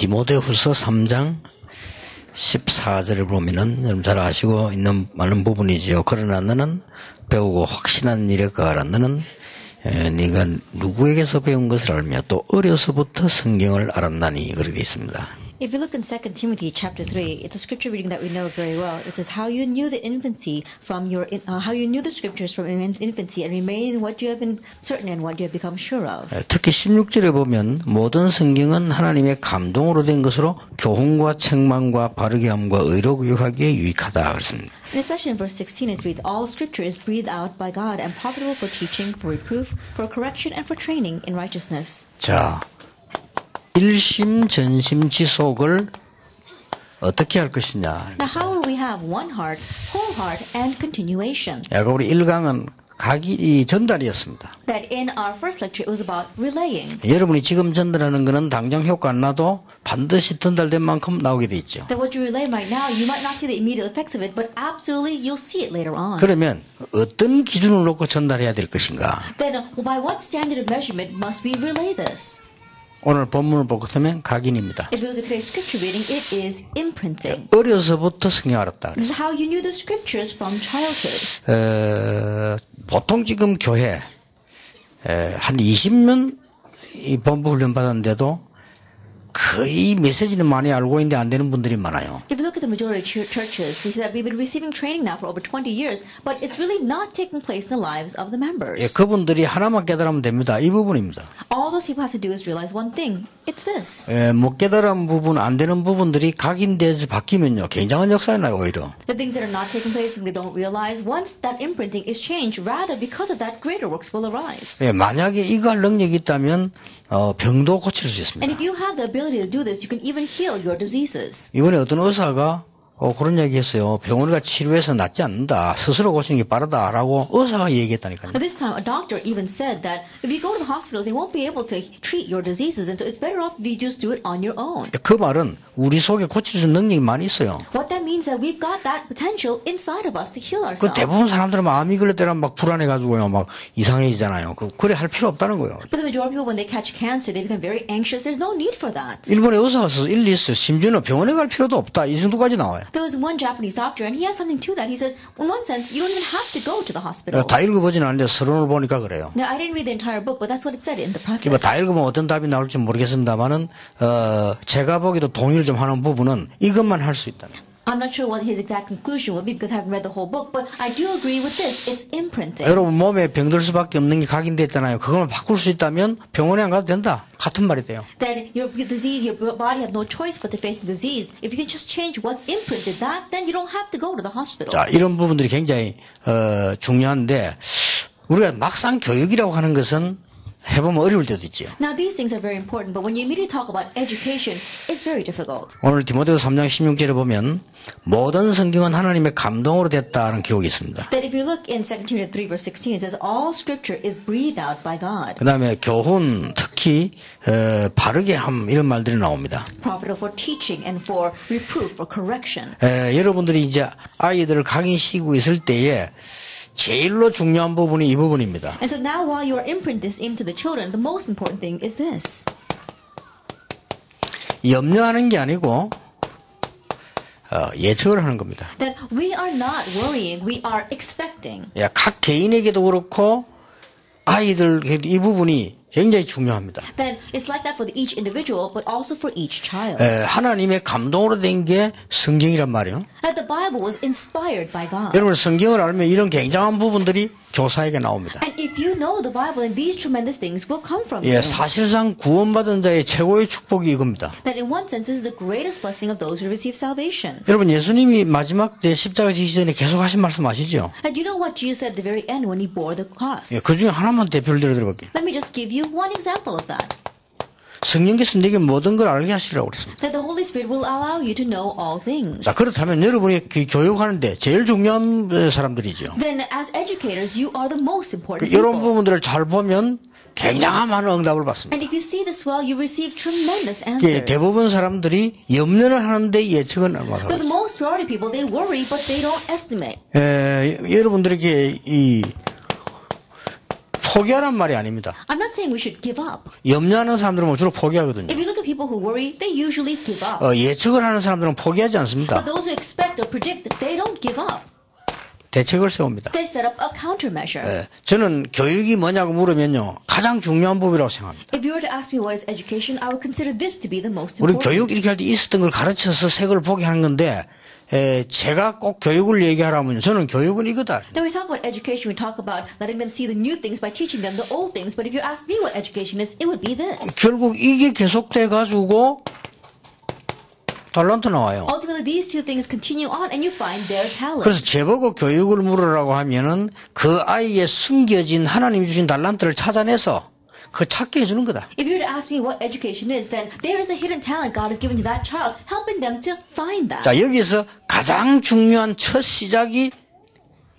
디모데후서 3장 14절을 보면은 여러분 잘 아시고 있는 많은 부분이지요. 그러나 너는 배우고 확신한 일에 가라. 너는 네가 누구에게서 배운 것을 알며 또 어려서부터 성경을 알았나니 그렇게 되어 있습니다. If you look in 2 Timothy chapter 3, it's a scripture reading that we know very well. It says how you knew the infancy from how you knew the scriptures from infancy and remain in what you have been certain and what you have become sure of. 특히 16절에 보면 모든 성경은 하나님의 감동으로 된 것으로 교훈과 책망과 바르게 함과 의로 교육하기에 유익하다 그랬습니다. And especially in verse 16 it reads, all scripture is breathed out by God and profitable for teaching, for reproof, for correction and for training in righteousness. 자, 일심 전심 지속을 어떻게 할 것이냐. Now how will we have one heart, whole heart and continuation? 야고보 1강은 각이 전달이었습니다. That in our first lecture it was about relaying. 여러분이 지금 전달하는 것은 당장 효과 안 나도 반드시 전달된 만큼 나오게 돼 있죠. That what you relay right now, you might not see the immediate effects of it, but absolutely you'll see it later on. 그러면 어떤 기준을 놓고 전달해야 될 것인가? Then by what standard of measurement must we relay this? 오늘 본문을 보고 있으면 각인입니다. If you look at today's scripture reading, it is imprinting. 어려서부터 성경 알았다. This is how you knew the scriptures from childhood. 보통 지금 교회 한 20년 이 본부 훈련 받았는데도 거의 메시지는 많이 알고 있는데 안 되는 분들이 많아요. If you look at the majority of churches, we see that we've been receiving training now for over 20 years, but it's really not taking place in the lives of the members. 예, 그분들이 하나만 깨달으면 됩니다. 이 부분입니다. All those people have to do is realize one thing. It's this. 못 깨달은 부분, 안 되는 부분들이 각인돼서 바뀌면요, 굉장한 역사가 나요, 오히려. The things that are not taking place and they don't realize, once that imprinting is changed, rather because of that, greater works will arise. 예, 만약에 이거 할 능력이 있다면 병도 고칠 수 있습니다. And if you have the ability to do this, you can even heal your diseases. 이번에 어떤 의사가 그런 얘기 했어요. 병원과 치료해서 낫지 않는다. 스스로 고치는 게 빠르다라고 의사가 얘기했다니까요. But this time, a doctor even said that if you go to the hospitals, they won't be able to treat your diseases, and so it's better off if you just do it on your own. 그 말은 우리 속에 고칠 수 있는 능력이 많이 있어요. What that means is that we've got that potential inside of us to heal 그 ourselves. 대부분 사람들은 마음이 그럴 때는 막 불안해가지고요, 막 이상해지잖아요. 그래 할 필요 없다는 거예요. But the majority of people, when they catch cancer, they become very anxious. There's no need for that. 일본에 의사가 있어서 일리 있어요. 심지어는 병원에 갈 필요도 없다. 이 정도까지 나와요. There was one Japanese doctor, and he has something to that. He says, in one sense, you don't even have to go to the hospital. 다 읽어보지는 않는데 서론을 보니까 그래요. Now, I didn't read the entire book, but that's what it said in the preface. 다 읽으면 어떤 답이 나올지 모르겠습니다만은 제가 보기도 동의를 좀 하는 부분은 이것만 할 수 있다. I'm not sure what his exact conclusion will be because I haven't read the whole book, but I do agree with this. It's imprinting. 여러분 몸에 병들 수밖에 없는 게 각인됐잖아요. 그것만 바꿀 수 있다면 병원에 안 가도 된다. 같은 말이 돼요. That your disease, your body have no choice but to face the disease. If you can just change what imprinted that, then you don't have to go to the hospital. 자, 이런 부분들이 굉장히 중요한데 우리가 막상 교육이라고 하는 것은 해보면 어려울 때도 있죠. Now these things are very important, but when you immediately talk about education, it's very difficult. 오늘 디모데후서 3장 16절에 보면 모든 성경은 하나님의 감동으로 됐다는 기록이 있습니다. That if you look in 2 Timothy 3 verse 16, it says all scripture is breathed out by God. 그 다음에 교훈, 특히 바르게 함 이런 말들이 나옵니다. Profitable for teaching and for reproof, for correction. 여러분들이 이제 아이들을 강의시키고 있을 때에 제일로 중요한 부분이 이 부분입니다. And so now while you are imprinting this into the children, the most important thing is this. 염려하는 게 아니고 예측을 하는 겁니다. That we are not worrying, we are expecting. 각 개인에게도 그렇고 아이들 이 부분이 굉장히 중요합니다. Then it's like that for each individual, but also for each child. 하나님의 감동으로 된 게 성경이란 말이에요. That the Bible was inspired by God. 여러분 성경을 알면 이런 굉장한 부분들이 교사에게 나옵니다. And if you know the Bible, then these tremendous things will come from you. 사실상 구원받은 자의 최고의 축복이 이겁니다. That in one sense, this is the greatest blessing of those who receive salvation. 여러분 예수님이 마지막 때 십자가 지시기 전에 계속 하신 말씀 아시죠? And you know what Jesus said at the very end when he bore the cross? 그 중에 하나만 대표를 들어볼게요. Let me just give you one example of that. 성령께서 내게 모든 걸 알게 하시라고 그랬습니다. That the Holy Spirit will allow you to know all things. 자, 그렇다면 여러분이 교육하는데 제일 중요한 사람들이죠. Then as educators, you are the most important 이런 people. 부분들을 잘 보면 굉장한 많은 응답을 받습니다. And if you see this well, you receive tremendous answers. 대부분 사람들이 염려를 하는데 예측은 안 But the 하죠. most majority of people, they worry, but they don't estimate. 여러분들에게 이 포기하란 말이 아닙니다. I'm not saying we should give up. 염려하는 사람들은 주로 포기하거든요. If you look at people who worry, they usually give up. 예측을 하는 사람들은 포기하지 않습니다. But those who expect or predict, they don't give up. 대책을 세웁니다. They set up a countermeasure. 저는 교육이 뭐냐고 물으면요, 가장 중요한 법이라고 생각합니다. If you were to ask me what is education, I would consider this to be the most 우리 important. 교육 이렇게 할 때 있었던 걸 가르쳐서 새 걸 보게 하는 건데, 제가 꼭 교육을 얘기하라면 저는 교육은 이거다. Then we talk about education, we talk about letting them see the new things by teaching them the old things. But if you ask me what education is, it would be this. 결국 이게 계속돼 가지고 달란트 나와요. Ultimately, these two things continue on and you find their talent. 그래서 제보고 교육을 물으라고 하면은 그 아이의 숨겨진 하나님이 주신 달란트를 찾아내서 그 찾게 해주는 거다. If you were to ask me what education is, then there is a hidden talent God has given to that child, helping them to find that. 자, 여기서 가장 중요한 첫 시작이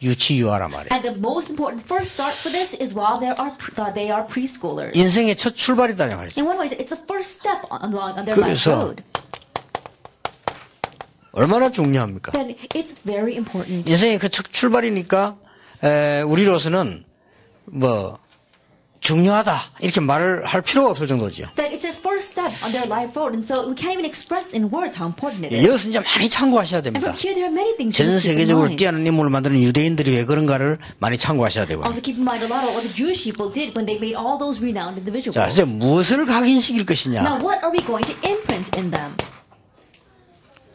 유치유아란 말이에요. And the most important first start for this is while they are preschoolers. 인생의 첫 출발이다 말이죠. In one way, it's the first step on their life 그래서 road. 얼마나 중요합니까? Then it's very important. 인생의 그 첫 출발이니까 우리로서는 뭐 중요하다 이렇게 말을 할 필요가 없을 정도죠. That it's their first step on their life road, and so we can't even express in words how important it is. 여기서 이제 많이 참고하셔야 And 됩니다. from here, there are many things 전 to keep in 세계적으로 mind. 뛰어난 인물을 만드는 유대인들이 왜 그런가를 많이 참고하셔야 되고요. Also keep in mind a lot of what the Jewish people did when they made all those renowned individuals. 자, 이제 무엇을 각인시킬 것이냐? Now, what are we going to imprint in them?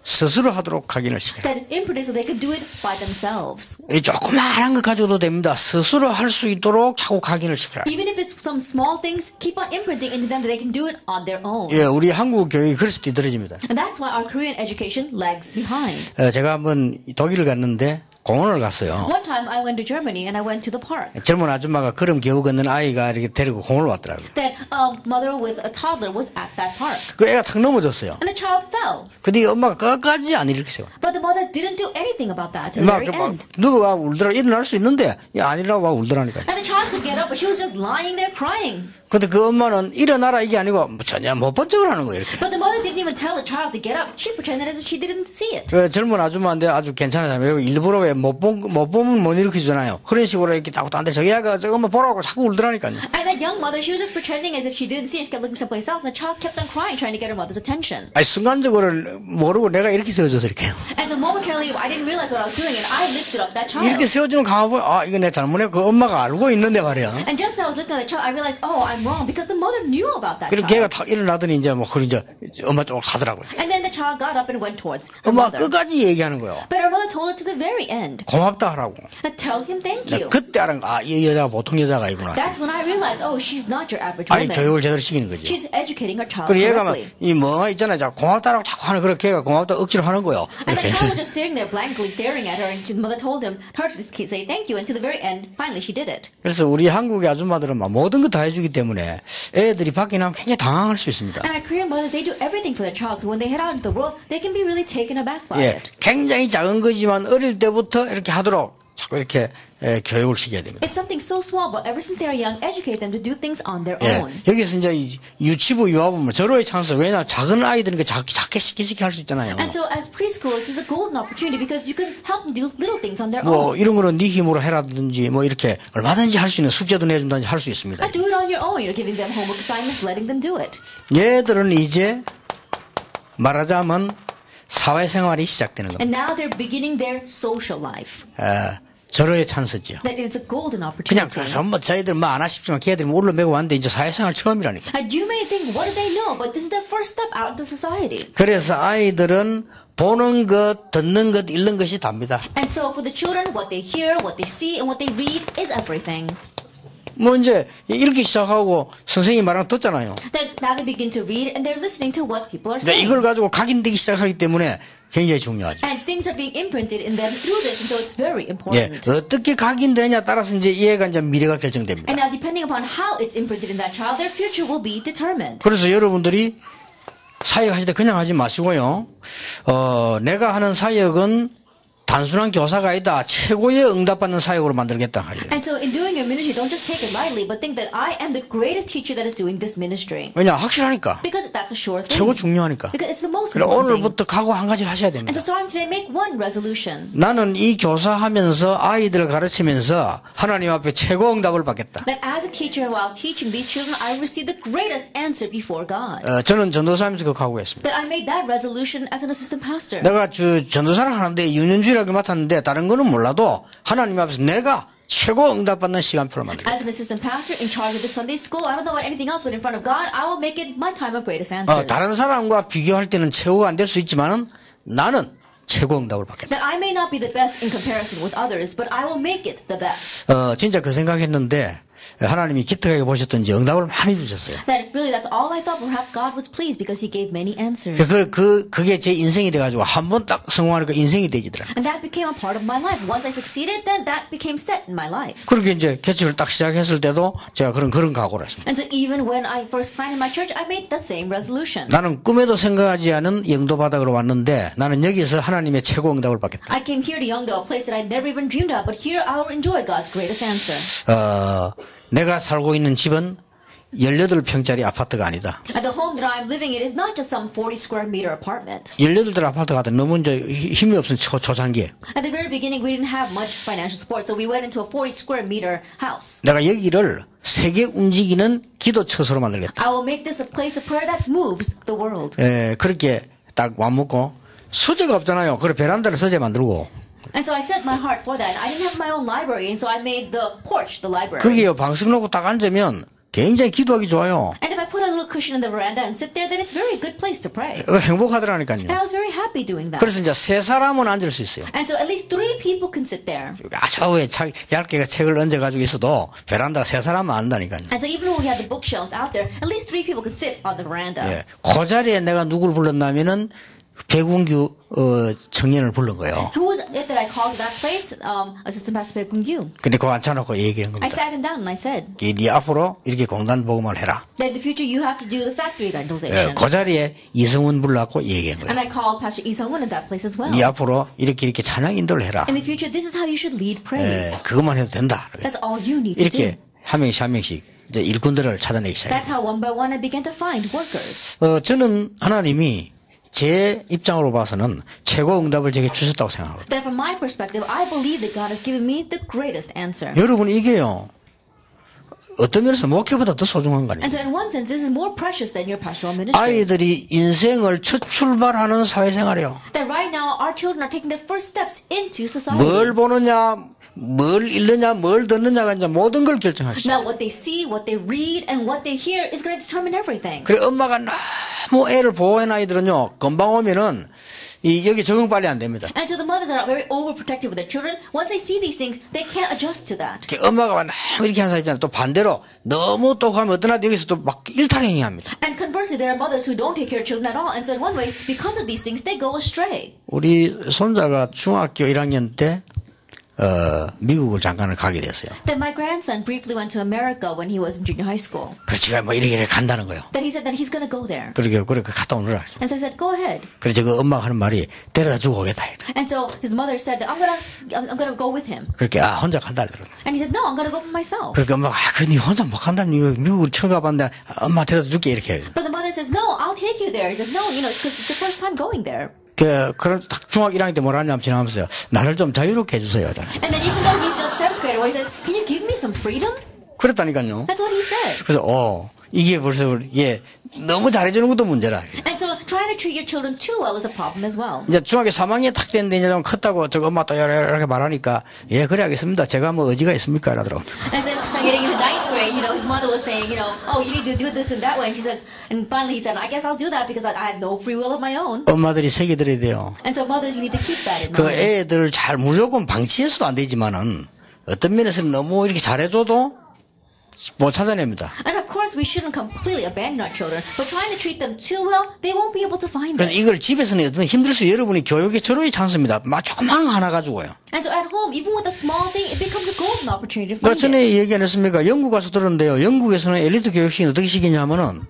스스로 하도록 각인을 시켜라. That imprint is so they could do it by themselves. 이 조그마한 것 가져도 됩니다. 스스로 할 수 있도록 자꾸 각인을 시켜라. Even if it's some small things, keep on imprinting into them that they can do it on their own. 예, 우리 한국 교육이 그래서 뒤떨어집니다. And that's why our Korean education lags behind. 제가 한번 독일을 갔는데 공원을 갔어요. One time I went to Germany and I went to the park. 젊은 아줌마가 걸음 겨우 걷는 아이가 이렇게 데리고 공원을 왔더라고요. That a mother with a toddler was at that park. 그 애가 탁 넘어졌어요. And the child fell. 근데 엄마가 끝까지 안 일으키세요. But the mother didn't do anything about that to the 막 very end. 누가 울더라 일어날 수 있는데 아니라고 막 울더라니까요. And the child could get up, but she was just lying there crying. 근데 그 엄마는 일어나라 이게 아니고 전혀 못 본 척을 하는 거예요. 이렇게. But the mother didn't even tell the child to get up. She pretended as if she didn't see it. 그 젊은 아줌마인데 아주 괜찮아요. 일부러 왜 못 보면 못 일으키잖아요. 그런 식으로 이렇게 딱 딴데 저기 애가 저거 엄마 보라고 자꾸 울더라니까요. And that young mother, she was just pretending as if she didn't see it. She kept looking someplace else, and the child kept on crying, trying to get her mother's attention. 아니 순간적으로 모르고 내가 이렇게 세워줘서 이렇게. And so momentarily, I didn't realize what I was doing, and I lifted up that 이렇게 child. 세워주면 가만 보면 아 이거 내 잘못해. 그 엄마가 알고 있는데 말이야. And just as I was lifting up that child, I realized, oh, I'm wrong, because the mother knew about that 그리고 걔가 child. 탁 일어나더니 이제 뭐 그런 이제 엄마 쪽으로 가더라고요. And then the child got up and went towards her 엄마 mother. 끝까지 얘기하는 거예요. But her mother told her to the very end. 고맙다 하라고. Now tell him thank you. 그때 알은 이 여자가 보통 여자가 아니구나. That's when I realized, oh, she's not your average 아니 woman. 교육을 제대로 시키는 거지. She's educating her child 그리고 얘가 막 correctly. 이 뭐가 있잖아요. 자꾸 고맙다라고 자꾸 하는 그렇게 걔가 고맙다 억지로 하는 거예요. And the child was just sitting there blankly staring at her, and the mother told her to say thank you, and to the very end, finally she did it. 그래서 우리 한국의 아줌마들은 막 모든 거 다 해주기 때문에 애들이 밖에 나면 굉장히 당황할 수 있습니다. And our Korean mothers, they do everything for their child, so when they head out into the world, they can be really taken aback by 예, it. 굉장히 작은 거지만 어릴 때부터 이렇게 하도록 자꾸 이렇게 교육을 시켜야 됩니다. It's something so small, but ever since they are young, educate them to do things on their 예, own. 여기서 이제 유치부 유아부면 절호의 찬스. 왜냐 작은 아이들은 작게 시키시키 할 수 있잖아요. And so as preschoolers, it's a golden opportunity because you can help them do little things on their 뭐 own. 이런 거는 네 힘으로 해라든지 뭐 이렇게 얼마든지 할 수 있는 숙제도 내준다든지 할 수 있습니다. And do it on your own. You're giving them homework assignments, letting them do it. 얘들은 이제 말하자면 사회생활이 시작되는 겁니다. And now they're beginning their social life. 절호의 찬스지요. That it's a golden 그냥 opportunity. 전부 저희들 뭐 안 하십시면 걔들이 물로 메고 왔는데 이제 사회생활 처음이라니까. And you may think, what do they know? But this is their first step out into society. 그래서 아이들은 보는 것, 듣는 것, 읽는 것이 답니다. And so for the children, what they hear, what they see, and what they read is everything. 뭐 이제 읽기 시작하고 선생님이 말하는 거 듣잖아요. Then now they begin to read and they're listening to what people are 근데 saying. 이걸 가지고 각인되기 시작하기 때문에 굉장히 중요하죠. And things are being imprinted in them through this, and so it's very 예, important. 어떻게 각인되냐 따라서 이제 얘가 이제 미래가 결정됩니다. And now depending upon how it's imprinted in that child, their future will be determined. 그래서 여러분들이 사역 하실 때 그냥 하지 마시고요. 내가 하는 사역은 단순한 교사가 아니다. 최고의 응답받는 사역으로 만들겠다 하죠. And so in doing your ministry, don't just take it lightly, but think that I am the greatest teacher that is doing this ministry. 왜냐 확실하니까. Because that's a sure thing. 최고 중요하니까. Because it's the most 그래 important thing. 오늘부터 각오 한 가지를 하셔야 And 됩니다. so starting today, make one resolution. 나는 이 교사하면서 아이들을 가르치면서 하나님 앞에 최고 응답을 받겠다. That as a teacher, while teaching these children, I receive the greatest answer before God. 저는 전도사하면서 그 각오했습니다. That I made that resolution as an assistant pastor. 내가 전도사를 하는데 유년주일학을 맡았는데 다른 거는 몰라도 하나님 앞에서 내가 최고 응답받는 시간표를 만들겠다. As an assistant pastor in charge of the Sunday school, I don't know about anything else, but in front of God, I will make it my time of greatest answers. 다른 사람과 비교할 때는 최고가 안 될 수 있지만은 나는 최고 응답을 받겠다. That I may not be the best in comparison with others, but I will make it the best. 진짜 그 생각했는데 하나님이 기특하게 보셨던지 응답을 많이 주셨어요. That really, that's all I thought. Perhaps God was pleased because He gave many answers. 그게 제 인생이 돼가지고 한 번 딱 성공하니까 인생이 되지더라. And that became a part of my life. Once I succeeded, then that became set in my life. 그렇게 이제 개척을 딱 시작했을 때도 제가 그런 각오를 했습니다. And so even when I first planted my church, I made that same resolution. 나는 꿈에도 생각하지 않은 영도 바닥으로 왔는데 나는 여기서 하나님의 최고 응답을 받겠다. I came here to Yeongdo, a place that I'd never even dreamed of, but here I will enjoy God's greatest answer. 내가 살고 있는 집은 18평짜리 아파트가 아니다. And the home that I'm living in is not just some 40 square meter apartment. 18들 아파트가 너무 이제 힘이 없은 초창기에. At the very beginning, we didn't have much financial support, so we went into a 40 square meter house. 내가 여기를 세계 움직이는 기도처소로 만들겠다. I will make this a place of prayer that moves the world. 그렇게 딱 와먹고 서재가 없잖아요. 그래 베란다를 서재 만들고. And so I set my heart for that. I didn't have my own library, and so I made the porch the library. 거기에 방석 놓고 딱 앉으면 굉장히 기도하기 좋아요. And if I put a little cushion in the veranda and sit there, then it's a very good place to pray. 행복하더라니까요. And I was very happy doing that. 그래서 이제 3사람은 앉을 수 있어요. And so at least 3 people can sit there. 좌우에 얇게 책을 얹어가지고 있어도 베란다 3사람은 앉는다니까요. And so even when we had the bookshelves out there, at least 3 people could sit on the veranda. 그 자리에 내가 누구를 불렀냐면은 백운규 청년을 부른 거예요. Who was it that I called to that place? Assistant Pastor Baek Kyung. 근데 그거 앉혀놓고 얘기한 I 겁니다. sat him down and I said 네 앞으로 이렇게 공단 보고만 해라. that in the future you have to do the factory evangelization. 그 자리에 이성훈 불러갖고 얘기한 거예요. And I called Pastor Lee Sung-won at that place as well. 네 앞으로 이렇게 찬양 인도를 해라. In the future, this is how you should lead praise. 그것만 해도 된다. That's all you need to do. 이렇게 한 명씩 이제 일꾼들을 찾아내기 시작해요. That's how one by one I began to find workers. 저는 하나님이 제 입장으로 봐서는 최고 응답을 제게 주셨다고 생각합니다. That from my perspective, I believe that God has given me the greatest answer. 여러분 이게요. 어떤 면에서 목회보다 더 소중한 거 아니에요. And so in one sense, this is more precious than your pastoral ministry. 아이들이 인생을 첫 출발하는 사회생활이에요. That right now, our children are taking their first steps into society. 뭘 보느냐, 뭘 읽느냐, 뭘 듣느냐가 이제 모든 걸 결정하시죠. Now, what they see, what they read, and what they hear is going to determine everything. 그래 엄마가 너무 애를 보호한 아이들은요, 금방 오면은 여기 적응 빨리 안 됩니다. And so the mothers are very overprotective with their children. Once they see these things, they can't adjust to that. 엄마가 너무 이렇게 하는 사람 있잖아요. 또 반대로 너무 또 가면 어떤 아이들 여기서 또 막 일탈행위합니다. And conversely, there are mothers who don't take care of children at all. And so in one way, because of these things, they go astray. 우리 손자가 중학교 1학년 때 미국을 잠깐 가게 됐어요. That my grandson briefly went to America when he was in junior high school. 그래서 제가 뭐 이렇게 간다는 거예요. That he said that he's going to go there. 그래 갔다 오느라. And so I said, go ahead. 그래서 그 엄마가 하는 말이 데려다 주고 오겠다. And so his mother said that I'm gonna go with him. 그렇게 혼자 간다 그러더라고요. And he said, no, I'm gonna go by myself. 그러니까 엄마가 네 혼자 못 간다니 미국을 처음 가봤는데 엄마 데려다 줄게 이렇게. But the mother says, no, I'll take you there. He says, no, because it's the first time going there. 그런 딱 중학 1학년 때 뭐라 하냐면 지나면서요. 나를 좀 자유롭게 해주세요. And then even though he's just 7th grader, he said, can you give me some freedom? 그랬다니까요. That's what he said. 그래서 이게 벌써 이게 너무 잘해주는 것도 문제라. And so trying to treat your children too well is a problem as well. 이제 중학교 3학년 딱 됐는데 이제 좀 컸다고 저거 엄마 또 이렇게 말하니까 예 그래 알겠습니다. 제가 뭐 의지가 있습니까? 이러더라고요. And then so getting into 9th grade, his mother was saying, oh, you need to do this and that way. And she says, and finally he said, I guess I'll do that because I have no free will of my own. 엄마들이 새겨들어야 돼요. And so mothers, you need to keep that in 그 mind. 애들을 잘 무조건 방치해서도 안 되지만은 어떤 면에서는 너무 이렇게 잘해줘도 못 찾아냅니다. And of course, we shouldn't completely abandon our children, but trying to treat them too well, they won't be able to find 그래서 this. 이걸 집에서는 어쩌면 힘들어서 여러분이 교육의 절호의 찬스입니다. 조그만 거 하나 가지고요. And so at home, even with a small thing, it becomes a golden opportunity to 나 find it. 전에 얘기 안 했습니까? 영국 가서 들었는데요. 영국에서는 엘리트 교육식이 어떻게 시키냐면은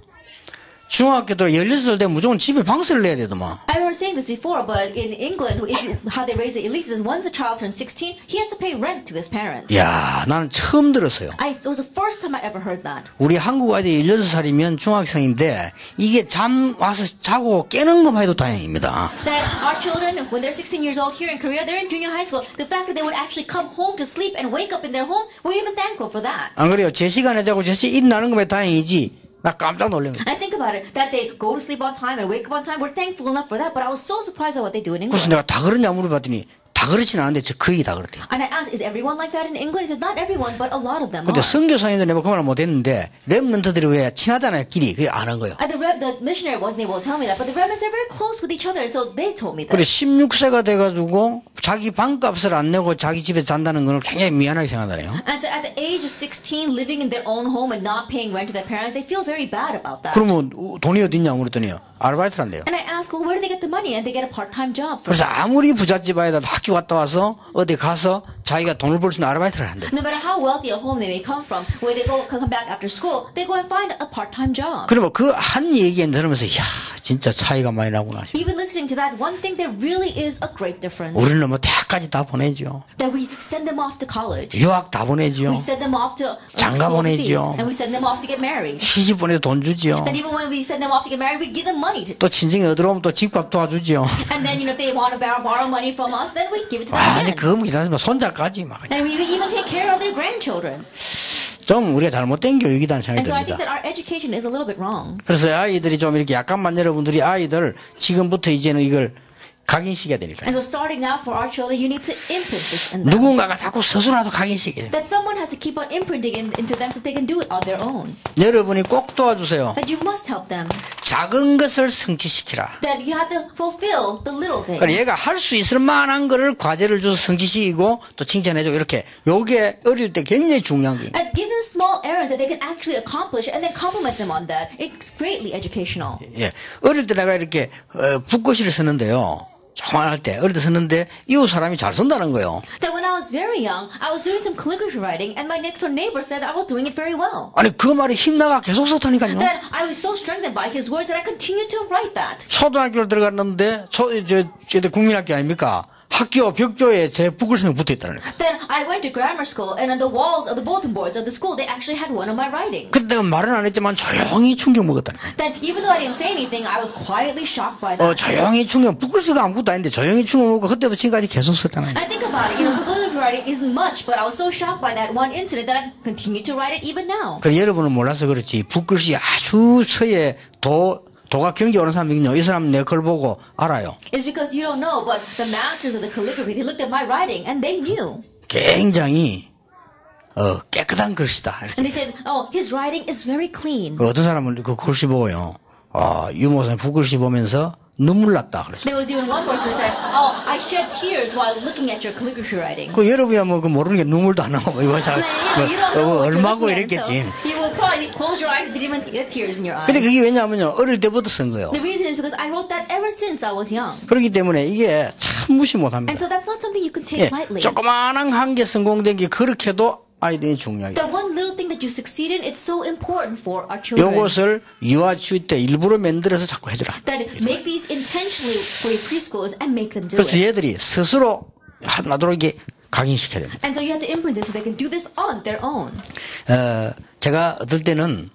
중학교 때 16살 되면 무조건 집에 방세를 내야 되더만. I remember saying this before, but in England, how they raise the elites is once the child turns 16, he has to pay rent to his parents. 야, 나는 처음 들었어요. It was the first time I ever heard that. 우리 한국 아이들이 16살이면 중학생인데 이게 잠 와서 자고 깨는 것만 해도 다행입니다. That our children, when they're 16 years old here in Korea, they're in junior high school. The fact that they would actually come home to sleep and wake up in their home, we're even thankful for that. 안 그래요? 제 시간에 자고 제 시간 일어나는 것만 다행이지. 나 깜짝 놀란 거지. I think about it, that they go to sleep on time and wake up on time. We're thankful enough for that, but I was so surprised at what they do in England. 그래서 내가 다 그러냐 물어봤더니 다 그렇진 않은데 저 거의 다 그렇대요. And I asked, is everyone like that in England? He said, not everyone, but a lot of them 근데 are. 선교사님들 내가 그 말을 못했는데 렘넌트들이 왜 친하잖아요 길이. 그래 안 한 거예요. And the missionary wasn't able to tell me that, but the remnants are very close with each other, and so they told me 그래 that. 16세가 돼가지고 자기 방값을 안 내고 자기 집에 잔다는 걸 굉장히 미안하게 생각하네요. And so at the age of 16, living in their own home and not paying rent to their parents, they feel very bad about that. 그러면 돈이 어딨냐 물었더니 아르바이트를 한대요. And I asked, well, where do they get the money? And they get a part-time job for 그래서 that. 아무리 부잣집 아이다 학교 갔다 와서 어디 가서 자기가 돈을 벌 수 있는 아르바이트를 한대. No matter how wealthy a home they may come from, when they come back after school, they go and find a part-time job. 그러면 그 한 얘기 들으면서 이야 진짜 차이가 많이 나구나. Even listening to that, one thing there really is a great difference. 우리는 뭐 대학까지 다 보내죠. That we send them off to college. 유학 다 보내죠. We send them off to 장가 school overseas. 보내죠. And we send them off to get married. 시집 보내도 돈 주죠. And even when we send them off to get married, we give them money. 또 친정에 어디로오면 또 집값 도와주죠. And then, if they want to borrow money from us, then we give it to them 와 이제 again. 그거 괜찮지만 손자까지 막. And we even take care of their grandchildren. 좀 우리가 잘못된 교육이라는 생각이 And so I think 듭니다. that our education is a little bit wrong. 그래서 아이들이 좀 이렇게 약간만 여러분들이 아이들 지금부터 이제는 이걸 각인시켜야 되니까요. And so starting now for our children, you need to imprint this in them. 누군가가 자꾸 스스로라도 각인시켜야 돼요. That someone has to keep on imprinting into them so they can do it on their own. 여러분이 꼭 도와주세요. That you must help them. 작은 것을 성취시키라. That you have to fulfill the little things. 그러니까 얘가 할 수 있을 만한 거를 과제를 줘서 성취시키고 또 칭찬해주고 이렇게 요게 어릴 때 굉장히 중요한 거예요. And give them small errands that they can actually accomplish and then compliment them on that. It's greatly educational. 예, 어릴 때 내가 이렇게 붓글씨를 쓰는데요. 조만할 때 어릴 때 썼는데 이웃 사람이 잘 쓴다는 거예요. That when I was very young, I was doing some calligraphy writing and my next door neighbor said I was doing it very well. 아니 그 말이 힘나가 계속 썼다니까요. Then I was so strengthened by his words that I continued to write that. 초등학교를 들어갔는데 저 국민학교 아닙니까? 학교 벽조에 제 붓글씨가 붙어있다는 거예요. Then I went to grammar school and on the walls of the bulletin boards of the school they actually had one of my writings. 그때 내가 말은 안 했지만 조용히 충격 먹었다는 거예요. Then even though I didn't say anything, I was quietly shocked by that. 조용히 충격, 붓글씨가 아무것도 아닌데 조용히 충격 먹고 그때부터 지금까지 계속 썼잖아요. I think about it, calligraphy writing isn't much, but I was so shocked by that one incident that I continue to write it even now. 그래 여러분은 몰라서 그렇지 붓글씨 아주 서예 도가 경제 오는 사람이거든요. 이 사람은 내 글 보고 알아요. It's because you don't know, but the masters of the calligraphy, they looked at my writing and they knew. 굉장히 깨끗한 글씨다. 이렇게. And they said, oh, his writing is very clean. 어떤 사람은 그 글씨 보고요. 유모선 붓글씨 보면서 눈물 났다 그랬어요. There was even one person that said, oh, I shed tears while looking at your calligraphy writing. 그 여러분이야 뭐 그 모르는 게 눈물도 안 나고 뭐 이거 잘 You don't know what you're 얼마고 looking at, 이랬겠지. so you will probably close your eyes and didn't even get tears in your eyes. 근데 그게 왜냐하면요 어릴 때부터 쓴 거예요. The reason is because I wrote that ever since I was young. 그렇기 때문에 이게 참 무시 못합니다. And so that's not something you can take lightly. 조그마한 한 개 성공된 게 그렇게도 아이들이 중요하게. The one little thing that you succeed in, it's so important for our children. 요것을 유아치유 때 일부러 만들어서 자꾸 해주라. That make these intentionally for your preschoolers and make them do 그래서 it. 얘들이 스스로 나도록 이게 각인시켜야 됩니다. And so you have to imprint this so they can do this on their own. 제가 어떨 때는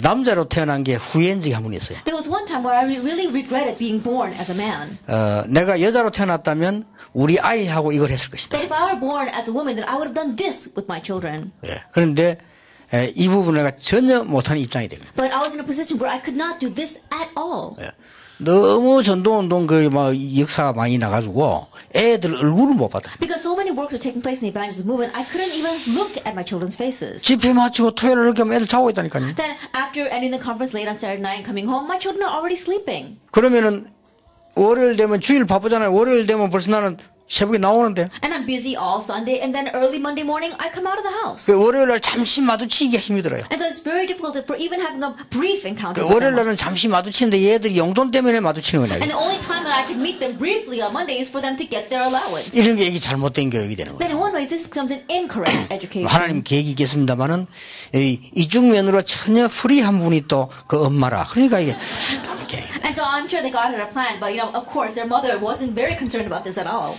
남자로 태어난 게 후회한 적이 한 번 있어요. There was one time where I really regretted being born as a man. 내가 여자로 태어났다면 우리 아이하고 이걸 했을 것이다. That if I were born as a woman, then I would have done this with my children. 예. 그런데 이 부분을 내가 전혀 못하는 입장이 되거든요. But I was in a position where I could not do this at all. 예. 너무 전도운동 막 역사가 많이 나가지고 애들 얼굴을 못 봤다. Because so many works were taking place in the evangelism movement, I couldn't even look at my children's faces. 집회 마치고 토요일 이렇게 하면 애들 자고 있다니까요. Then after ending the conference late on Saturday night and coming home, my children are already sleeping. 그러면은 월요일 되면 주일 바쁘잖아요. 월요일 되면 벌써 나는 새벽에 나오는데. And I'm busy all Sunday, and then early Monday morning, I come out of the house. 그 월요일 날 잠시 마주치기가 힘들어요. And so it's very difficult for even having a brief encounter 그 with 월요일 them. 날은 잠시 마주치는데 얘들이 용돈 때문에 마주치는 거냐. And the only time that I could meet them briefly on Monday is for them to get their allowance. 이런 게 이게 잘못된 교육이 되는 거예요. Then in one way, this becomes an incorrect education. 하나님 계획이 있겠습니다만은 이중면으로 전혀 프리한 분이 또 그 엄마라. 그러니까 이게 이렇게. And so I'm sure that God had a plan, but of course, their mother wasn't very concerned about this at all.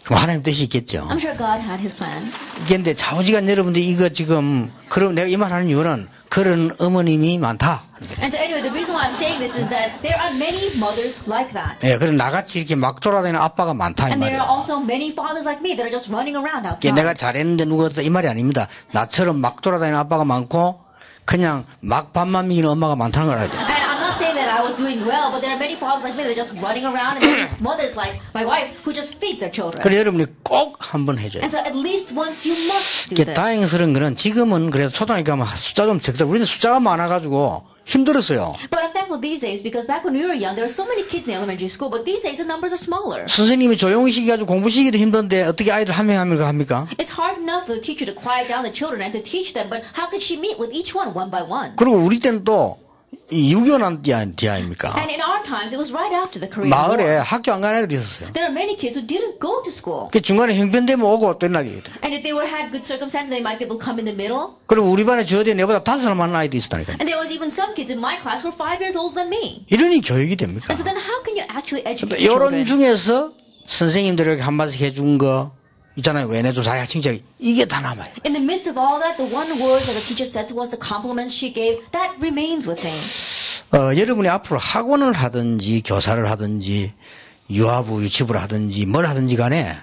그럼 하나님 뜻이 있겠죠. I'm sure God had His plan. 그런데 좌우지간 여러분들 이거 지금 그럼 내가 이 말하는 이유는 그런 어머님이 많다. And so anyway, the reason why I'm saying this is that there are many mothers like that. 예, 그럼 나같이 이렇게 막 돌아다니는 아빠가 많다 이 And there are 말이에요. also many fathers like me that are just running around outside. 내가 잘했는데 누가 이 말이 아닙니다. 나처럼 막 돌아다니는 아빠가 많고 그냥 막 밥만 먹이는 엄마가 많다는 걸 알아야 돼요. And I'm not saying that I was doing well, but there are many fathers like me that are just running around, and many mothers like my wife who just feeds their children. 그래 여러분이 꼭 한번 해줘요. And so at least once you must do 이게 this. 다행스러운 거는 지금은 그래도 초등학교 가면 숫자 좀 적더라. 우리는 숫자가 많아가지고 힘들었어요. But I'm thankful these days because back when we were young, there were so many kids in the elementary school, but these days the numbers are smaller. 선생님이 조용히 시키가지고 공부 시키기도 힘든데 어떻게 아이들 한 명 한 명 합니까? It's hard enough for the teacher to quiet down the children and to teach them, but how could she meet with each one by one? 그리고 우리 때는 또 6.25 난 뒤 아닙니까? And in our times, it was right after the Korean 마을에 War. 학교 안 가는 애들이 있었어요. There are many kids who didn't go to school. 그 중간에 형편되면 오고 또 날이거든. And if they had good circumstances, they might be able to come in the middle. 그리고 우리 반에 저 뒤에 내보다 5살 많은 아이도 있었다니까요. And there was even some kids in my class who were 5 years older than me. 이러니 교육이 됩니까? And so then how can you actually educate 이런 children? 중에서 선생님들에게 한마디씩 해준 거 있잖아요. 왜내 좀 잘해 칭찬이 이게 다 남아요. In the midst of all that, the one word that the teacher said to us, the compliments she gave, that remains with me. 여러분이 앞으로 학원을 하든지 교사를 하든지 유아부 유치부를 하든지 뭘 하든지 간에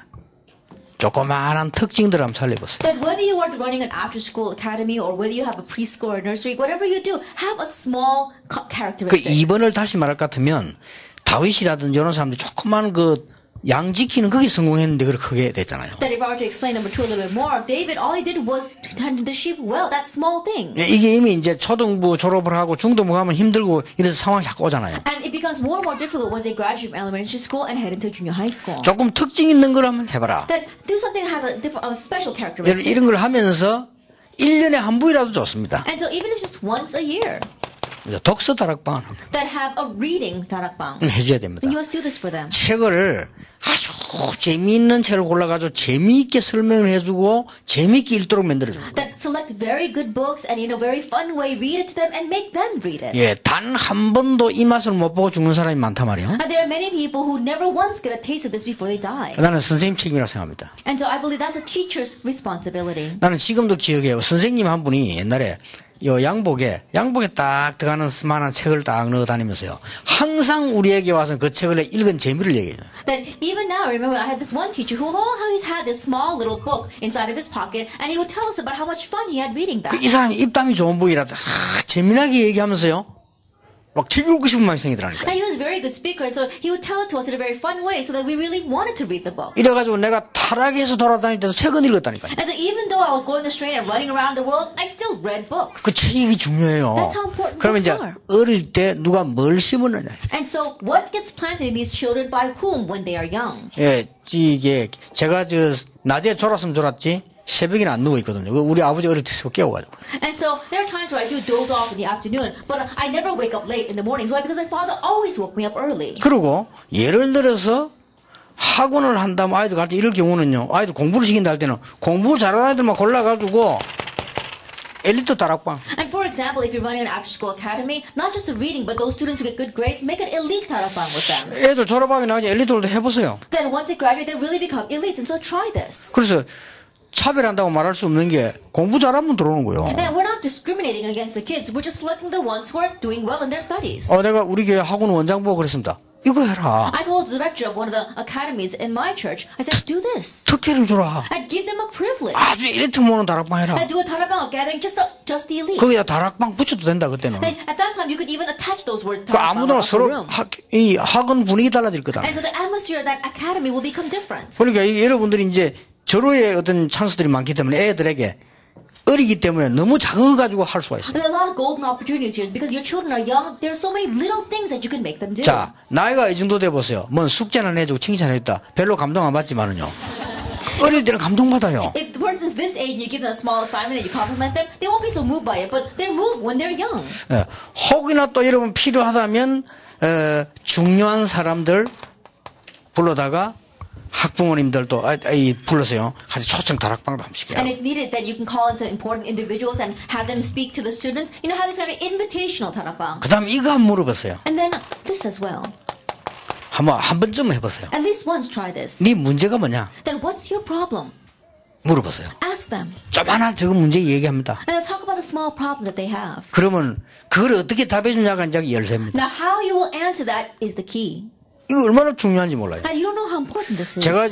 조그마한 특징들을 한번 살려보세요. That whether you are running an after-school academy or whether you have a preschool or nursery, whatever you do, have a small 그 characteristic. 2번을 다시 말할 것 같으면 다윗이라든지 이런 사람들이 조그만 그 양 지키는 그게 성공했는데 그렇게 크게 됐잖아요. That if I were to explain number 2 a little bit more, David, all he did was tend the sheep well, that small thing. 이게 이미 이제 초등부 졸업을 하고 중등부 가면 힘들고 이래서 상황이 자꾸 오잖아요. And it becomes more and more difficult once they graduate from elementary school and head into junior high school. 조금 특징 있는 걸 한번 해봐라. That do something that has a different, a special 여러분 characteristic. 이런 걸 하면서 1년에 한 부이라도 좋습니다. And so even if it's just once a year, 독서 다락방을 that have a reading darakbang, 해줘야 됩니다. then you must do this for them. 책을 아주 재미있는 책을 골라가지고 재미있게 설명을 해주고 재미있게 읽도록 만들어줍니다. That select very good books and in a very fun way read it to them and make them read it. 예, 단 한 번도 이 맛을 못 보고 죽는 사람이 많단 말이에요. And there are many people who never once get a taste of this before they die. 나는 선생님 책임이라고 생각합니다. And so I believe that's a teacher's responsibility. 나는 지금도 기억해요. 선생님 한 분이 옛날에 요 양복에 딱 들어가는 스만한 책을 딱 넣어 다니면서요. 항상 우리에게 와서 그 책을 읽은 재미를 얘기해요. That even now, I remember I had this one teacher who always had this small little book inside of his pocket, and he would tell us about how much fun he had reading that. 이 사람이 입담이 좋은 분이라 재미나게 얘기하면서요. 막 책 읽고 싶은 마음이 생기더라니까. And he was a very good speaker, and so he would tell it to us in a very fun way so that we really wanted to read the book. 이래가지고 내가 타락해서 돌아다닐 때도 책은 읽었다니까요. And so even though I was going astray and running around the world, I still read books. 그 책이 중요해요. That's how important 그러면 books 이제 are. 어릴 때 누가 뭘 심었느냐. And so what gets planted in these children by whom when they are young? 예, 이게 제가 낮에 졸았으면 졸았지 새벽에는 안 누워 있거든요. 우리 아버지 어릴 때 새벽 깨워가지고. And so there are times where I do doze off in the afternoon, but I never wake up late in the mornings. Why? Because my father always woke me up early. 그리고 예를 들어서 학원을 한다면 아이들 갈 때 이럴 경우는요. 아이들 공부를 시킨다 할 때는 공부 잘하는 아이들만 골라가지고 엘리트 다락방. And for example, if you're running an after-school academy, not just the reading, but those students who get good grades, make an elite darakbang with them. 애들 졸업하기 나중에 엘리트들도 해보세요. Then once they graduate, they really become elites. And so try this. 그래서 차별한다고 말할 수 없는 게 공부 잘하면 들어오는 거예요. And then we're not discriminating against the kids. We're just selecting the ones who are doing well in their studies. 내가 우리 교회 학원 원장 보고 그랬습니다. 이거 해라. I told the director of one of the academies in my church, I said, do this. 특혜를 주라. I'd give them a privilege. 아주 엘리트 모는 다락방 해라. I'd do a darakbang gathering, just the elite. 거기다 다락방 붙여도 된다 그때는. Then at that time, you could even attach those words 그 아무나 darakbang up the 서로 room. 이 학원 분위기 달라질 거다. And so the atmosphere of that academy will become different. 그러니까 여러분들이 이제 절호의 어떤 찬스들이 많기 때문에 애들에게 어리기 때문에 너무 작은 거 가지고 할 수가 있어요. There are a lot of golden opportunities here because your children are young. There are so many little things that you can make them do. 자, 나이가 이 정도 돼 보세요. 뭔 숙제는 해주고 칭찬했다. 별로 감동 안 받지만은요. 어릴 때는 감동받아요. If the person's this age and you give them a small assignment and you compliment them, they won't be so moved by it, but they're moved when they're young. 예, 혹이나 또 여러분 필요하다면 중요한 사람들 불러다가 학부모님들도 불러서요. 같이 초청 다락방도 한 번씩 해요. And if needed, then you can call in some important individuals and have them speak to the students. You know, have this kind of invitational 다락방. 그 다음 이거 한번 물어보세요. And then this as well. 한 번쯤 해보세요. At least once try this. 네 문제가 뭐냐? Then what's your problem? 물어보세요. Ask them. 조만한 적은 문제 얘기합니다. And they'll talk about the small problems that they have. 그러면 그걸 어떻게 답해 주냐가 이제 열쇠입니다. Now, how you will answer that is the key. 이거 얼마나 중요한지 몰라요. And you don't know how important this is. 제가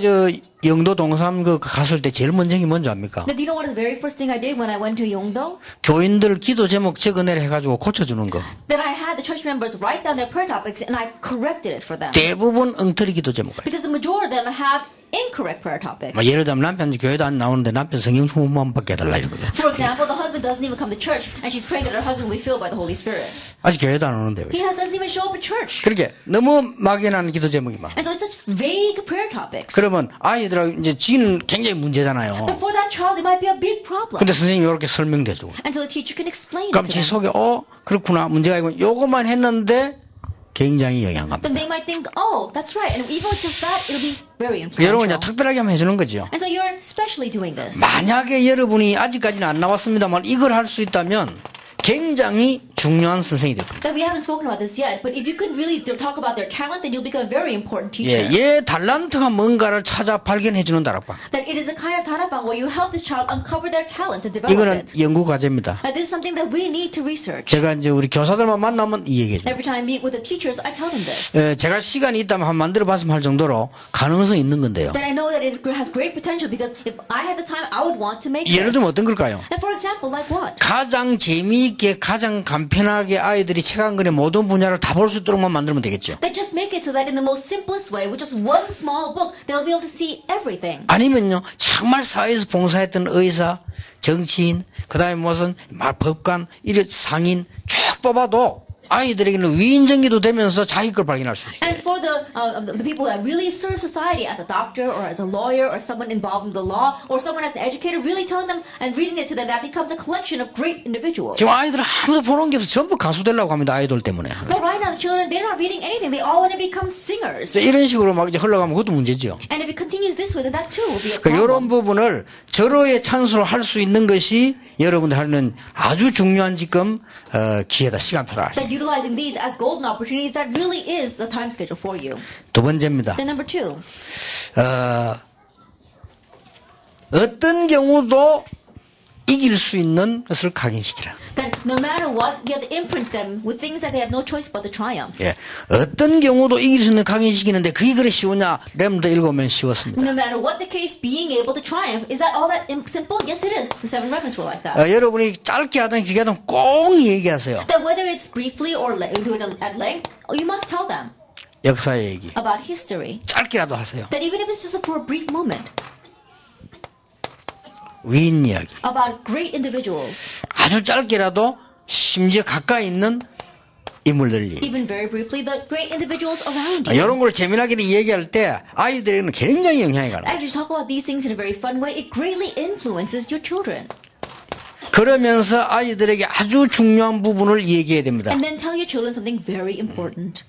영도 동삼 갔을 때 제일 먼저 게 뭔지 압니까? Now, do you know what the very first thing I did when I went to Yongdo? 교인들 기도 제목 적어내려 해가지고 고쳐주는 거. Then I had the church members write down their prayer topics and I corrected it for them. 대부분 엉터리 기도 제목을. Because the majority of them have incorrect prayer topics. 예를 들면 남편 교회도 안 나오는데 남편 성령 충만만 받게 해달라 이러거든. For example, the husband doesn't even come to church and she's praying that her husband will be filled by the Holy Spirit. 아직 교회도 안 오는데. He doesn't even show up at church. 그렇게 너무 막연한 기도 제목이 많아. And so it's such vague prayer topics. 그러면 아이들하고 이제 지는 굉장히 문제잖아요. But for that child, it might be a big problem. 근데 선생님이 이렇게 설명돼주고. And so the teacher can explain 그럼 it to 지 them. 속에 그렇구나 문제가 있고 요것만 했는데 굉장히 영향 갑니다. Then they might think, oh, that's right. And even with just that, it'll be very 여러분 influential. 이제 특별하게 한번 해주는 거죠. And so you're specially doing this. 만약에 여러분이 아직까지는 안 나왔습니다만 이걸 할 수 있다면 굉장히 중요한 선생이 될 겁니다. That we haven't spoken about this yet, but if you could really talk about their talent, then you'll become a very important teacher. 얘 달란트가 뭔가를 찾아 발견해 주는 다락방. That it is a kind of 다락방 where you help this child uncover their talent and develop 이거는 it. 연구 과제입니다. And this is something that we need to research. 제가 이제 우리 교사들만 만나면 이 얘기해요. Every time I meet with the teachers, I tell them this. 제가 시간이 있다면 한번 만들어 봤으면 할 정도로 가능성 있는 건데요. That I know that it has great potential because if I had the time, I would want to make 예를 들면 this. 어떤 걸까요? And for example, like what? 가장 재미있게 가장 간편하게 아이들이 책 한 권의 모든 분야를 다 볼 수 있도록만 만들면 되겠죠. That just make it so that in the most simplest way, with just one small book, they'll be able to see everything. 아니면요 정말 사회에서 봉사했던 의사, 정치인, 그다음에 무슨 법관, 이런 상인 쭉 뽑아도 아이들에게는 위인전기도 되면서 자기 걸 발견할 수 있어요. And for the people that really serve society as a doctor or as a lawyer or someone involved in the law or someone as an educator, really telling them and reading it to them, that becomes a collection of great individuals. 지금 아이들은 아무도 보는 게 없어. 전부 가수 되려고 합니다. 아이돌 때문에. But right now, the children, they're not reading anything. They all want to become singers. 이런 식으로 막 이제 흘러가면 그것도 문제죠. And if it continues this way, then that too will be a 이런 problem. 부분을 절호의 찬스로 할 수 있는 것이 여러분들 하는 아주 중요한 지금 기회다. 시간표를 아시죠. That utilizing these as golden opportunities, that really is the time schedule for you. 두 번째입니다. Then number two, 어떤 경우도 이길 수 있는 것을 각인시키라. that no matter what, you have to imprint them with things that they have no choice but to triumph. 예, 어떤 경우도 이길 수 있는 각인시키는데 그게 그래 쉬우냐? 렘더 읽으면 쉬웠습니다. No matter what the case, being able to triumph, is that all that simple? Yes, it is. The seven remnants were like that. 여러분이 짧게 하든 길게 하든 꼭 얘기하세요. That whether it's briefly or do it at length, you must tell them 역사의 얘기. about history. 짧게라도 하세요. That even if it's just for a brief moment, 위인 이야기. about great individuals, 아주 짧게라도 심지어 가까이 있는 인물들 얘기. even very briefly, the great individuals around you. 이런 걸 재미나게 얘기할 때 아이들에게는 굉장히 영향이 가요. As you talk about these things in a very fun way, it greatly influences your children. 그러면서 아이들에게 아주 중요한 부분을 얘기해야 됩니다. And then tell your children something very important.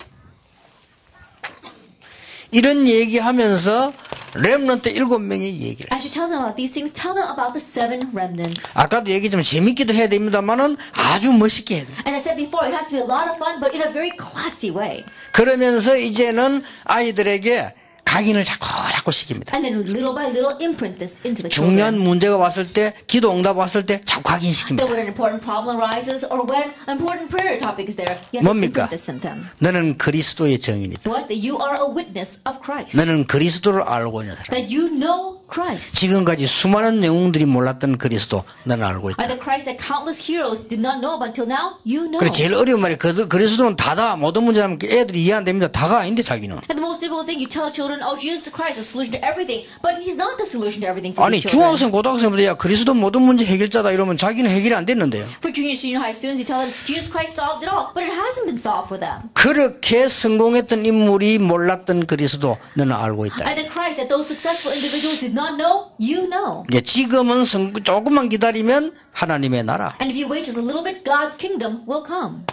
이런 얘기하면서 렘넌트 7명의 얘기를. As you tell them about these things, tell them about the seven remnants. 아까도 얘기했지만 재밌기도 해야 됩니다만은 아주 멋있게 해야 돼요. And I said before, it has to be a lot of fun, but in a very classy way. 그러면서 이제는 아이들에게 각인을 자꾸 시킵니다. And then little by little imprint this into the 중요한 children. 문제가 왔을 때, 기도 응답 왔을 때 자꾸 That 각인시킵니다. when an important problem arises or when an important prayer topic is there, you have to 뭡니까? imprint this in them. 너는 그리스도의 증인이다. What? That you are a witness of Christ. 너는 그리스도를 알고 있는 사람. That you know Christ. 지금까지 수많은 영웅들이 몰랐던 그리스도 너는 알고 있다. And the Christ that countless heroes did not know about until now, you know. 그래 제일 어려운 말이 그리스도는 다다. 모든 문제는 애들이 이해 안 됩니다. 다가 아닌데 자기는. And the most difficult thing, you tell children, oh, Jesus Christ is the solution to everything. But he's not the solution to everything for 아니 these children. 중학생 고등학생보다 야 그리스도 모든 문제 해결자다 이러면 자기는 해결이 안 됐는데요. For junior, senior high students, you tell them, Jesus Christ solved it all. But it hasn't been solved for them. 그렇게 성공했던 인물이 몰랐던 그리스도 너는 알고 있다. And the Christ that those successful individuals did not know, you know. 예, 지금은 조금만 기다리면 하나님의 나라, And if you wait just a little bit, God's kingdom will come.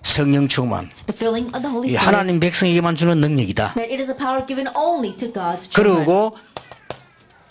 성령 충만, The filling of the Holy 이 Spirit. 하나님 백성에게만 주는 능력이다. That it is a power given only to God's children. 그리고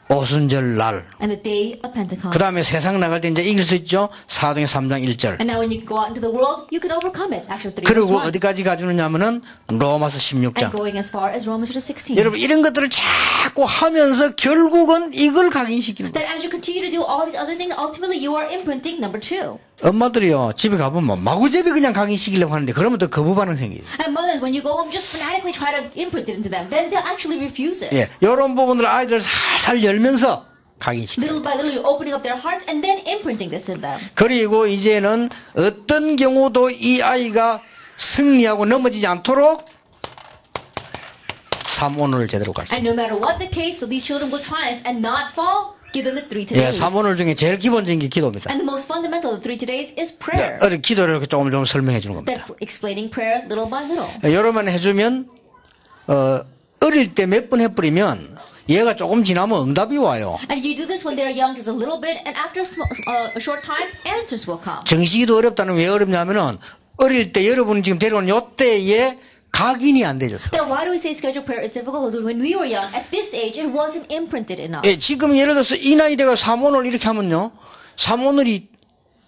오순절 날, And the day of Pentecost. 그 다음에 세상 나갈 때 이제 이길 수 있죠. 사도행 3장 1절. And now when you go out into the world, you can overcome it. Actually, 3 그리고 verse 1. 어디까지 가주느냐면은 로마서 And 16장. going as far as Romans 16. 여러분 이런 것들을 자꾸 하면서 결국은 이걸 각인시키는 거예요. That as you continue to do all these other things, ultimately you are imprinting number 2. 엄마들이요 집에 가보면 마구잡이 그냥 각인시키려고 하는데 그러면 또 거부 반응 생겨요. And mothers, when you go home, just fanatically try to imprint it into them. Then they'll actually refuse it. 예, 이런 부분을 아이들 살살 열면서 각인시켜요. Little by little, you're opening up their hearts and then imprinting this in them. 그리고 이제는 어떤 경우도 이 아이가 승리하고 넘어지지 않도록 삼오늘을 제대로 가르쳐요. And no matter what the case, so these children will triumph and not fall. Give them the 3 예, todays. 삼오늘 중에 제일 기본적인 게 기도입니다. And the most fundamental of the 3 todays is prayer. 기도를 이렇게 조금 설명해 주는 겁니다. That explaining prayer little by little. 여러분 해주면 어릴 때 몇 번 해버리면 얘가 조금 지나면 응답이 와요. And you do this when they're young, just a little bit, and after a short time, answers will come. 정식이도 어렵다는 왜 어렵냐면은 어릴 때 여러분 지금 데려온 요때에 각인이 안 되죠. Then why do we say scheduled prayer is difficult? Because when we were young, at this age, it wasn't imprinted in us. 예, 지금 예를 들어서 이 나이 대가 삼오늘 이렇게 하면요. 삼오늘이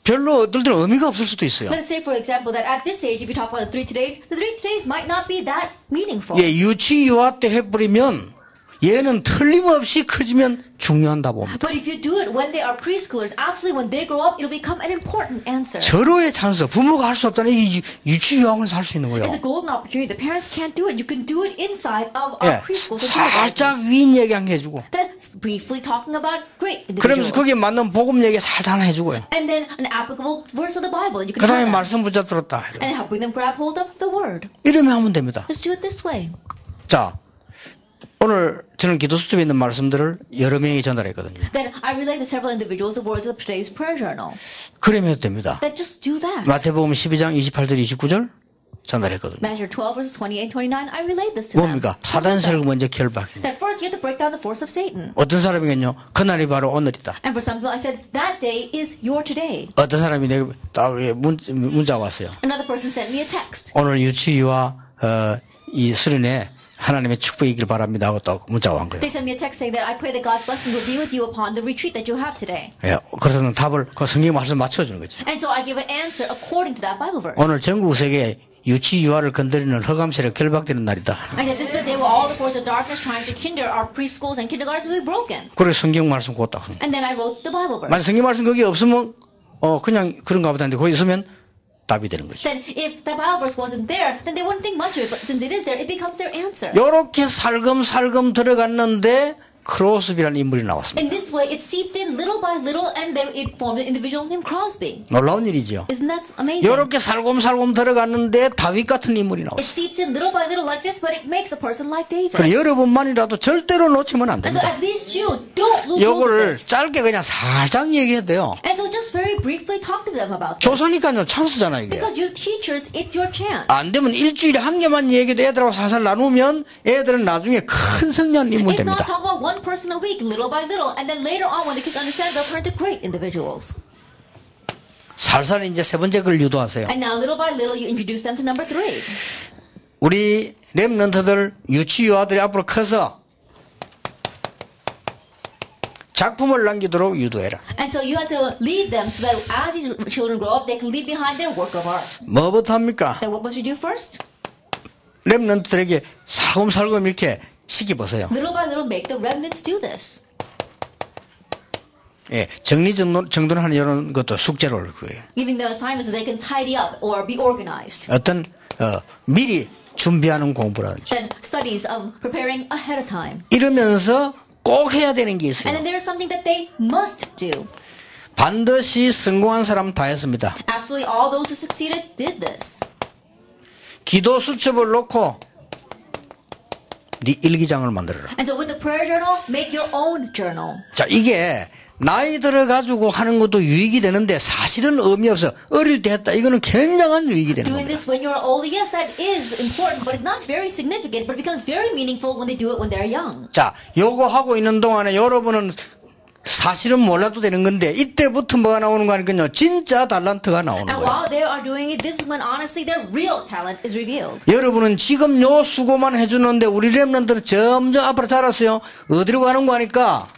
별로 어떨 때는 의미가 없을 수도 있어요. Let's say, for example, that at this age, if you talk about the 3 todays might not be that meaningful. 예, 유치 유아 때 해버리면 얘는 틀림없이 커지면 중요한다 봅니다. But if you do it when they are preschoolers, absolutely when they grow up, it'll become an important answer. 절호의 찬스, 부모가 할 수 없다는 이 유치 유아원에서 할 수 있는 거예요. It's a golden opportunity. The parents can't do it. You can do it inside of 예, our preschools. 살짝 위인 얘기 한 개 해주고 That's briefly talking about great 그러면서 individuals. 거기에 맞는 복음 얘기 살짝 하나 해주고요. And then an applicable verse of the Bible. You can 그 다음에 tell them. 말씀 붙잡들었다. And helping them grab hold of the word. 이러면 하면 됩니다. Just do it this way. 자, 오늘 저는 기도 수첩에 있는 말씀들을 여러 명이 전달했거든요. Then I relate to several individuals the words of today's prayer journal. 그러면 해도 됩니다. That just do that. 마태복음 12장 28절 29절 전달했거든요. Matthew 12 verses 28, 29. I relate this to them. 뭡니까? 사단세를 먼저 결박해. That first you have to break down the force of Satan. 어떤 사람이겠요? 그날이 바로 오늘이다. And for some people, I said that day is your today. 어떤 사람이 내게 문자가 왔어요. Another person sent me a text. 오늘 유치유와 이 수련회 하나님의 축복이길 바랍니다 하고 또 문자가 온 거예요. They sent me a text saying that I pray that God's blessing will be with you upon the retreat that you have today. 예, 그래서 답을 그 성경 말씀 맞춰주는 거죠. And so I give an answer according to that Bible verse. 오늘 전국 세계에 유치유아를 건드리는 허감세력 결박되는 날이다. And that this is the day where all the force of darkness trying to hinder our preschools and kindergartens will be broken. 그래 성경 말씀 그거 딱. And then I wrote the Bible 만약 verse. 성경 말씀 거기 없으면 그냥 그런가 보다 했는데 거기 있으면 답이 되는 거죠. Then if the Bible verse wasn't there, then they wouldn't think much of it. But since it is there, it becomes their answer. 요렇게 살금살금 들어갔는데 크로스비라는 인물이 나왔습니다. In this way, it seeped in little by little, and then it formed an individual named Crosby. 놀라운 일이죠. Isn't that amazing? 요렇게 살금살금 들어갔는데 다윗 같은 인물이 It 나왔어요. seeps in little by little like this, but it makes a person like David. 그래 여러분만이라도 절대로 놓치면 안 And so 됩니다. at least you don't lose hold of 요거를 this. 짧게 그냥 살짝 얘기해도 돼요. And so just very briefly talk to them about this. 조선이니까요 찬스잖아 이게. Because you teachers, it's your chance. 안 되면 일주일에 한 개만 얘기해도 애들하고 살살 나누면 애들은 나중에 큰 성령 인물 If not, 됩니다. talk about one person a week, little by little, and then later on, when the kids understand, they'll turn to great individuals. 살살 이제 세 번째 걸 유도하세요. And now, little by little, you introduce them to number 3. 우리 렘넌트들 유치유아들이 앞으로 커서 작품을 남기도록 유도해라. And so you have to lead them so that as these children grow up, they can leave behind their work of art. 뭐부터 합니까? Then what must you do first? 렘넌트들에게 살금살금 이렇게 시켜보세요. Little by little, make the remnants do this. 예, 정리정돈하는 이런 것도 숙제로 올 거예요. Giving them assignments so they can tidy up or be organized. 어떤 미리 준비하는 공부라든지 Then studies of preparing ahead of time. 이러면서 꼭 해야 되는 게 And 있어요. then there is something that they must do. 반드시 성공한 사람 다 했습니다. Absolutely all those who succeeded did this. 기도 수첩을 놓고 네 일기장을 만들어라. And so with the prayer journal, make your own journal. 자, 이게 나이 들어가지고 하는 것도 유익이 되는데 사실은 의미 없어. 어릴 때 했다. 이거는 굉장한 유익이 되는 Doing 겁니다. this when you're older, yes, that is important, but it's not very significant, but it becomes very meaningful when they do it when they're young. 자, 요거 하고 있는 동안에 여러분은 사실은 몰라도 되는 건데 이때부터 뭐가 나오는 거 아니거든요. 진짜 달란트가 나오는 And 거예요. while they are doing it, this is when honestly their real talent is revealed. 여러분은 지금 요 수고만 해주는데 우리 렘넌트는 점점 앞으로 자랐어요. 어디로 가는 거 하니까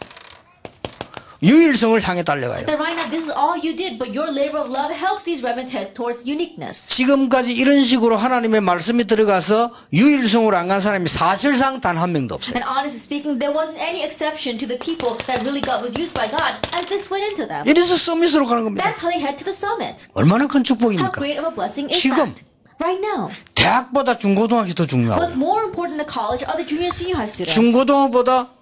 유일성을 향해 달려가요. That right now, this is all you did, but your labor of love helps these remnants head towards uniqueness. 지금까지 이런 식으로 하나님의 말씀이 들어가서 유일성으로 안 간 사람이 사실상 단 한 명도 없어요. And honestly speaking, there wasn't any exception to the people that really got was used by God as this went into them. 이래서 서밋으로 가는 겁니다. That's how they head to the summit. 얼마나 큰 How 축복입니까? great of a blessing is 지금. that? Right now. 대학보다 중고등학교 더 What's 중요하고 more important than college are the junior senior high students. 중고등학보다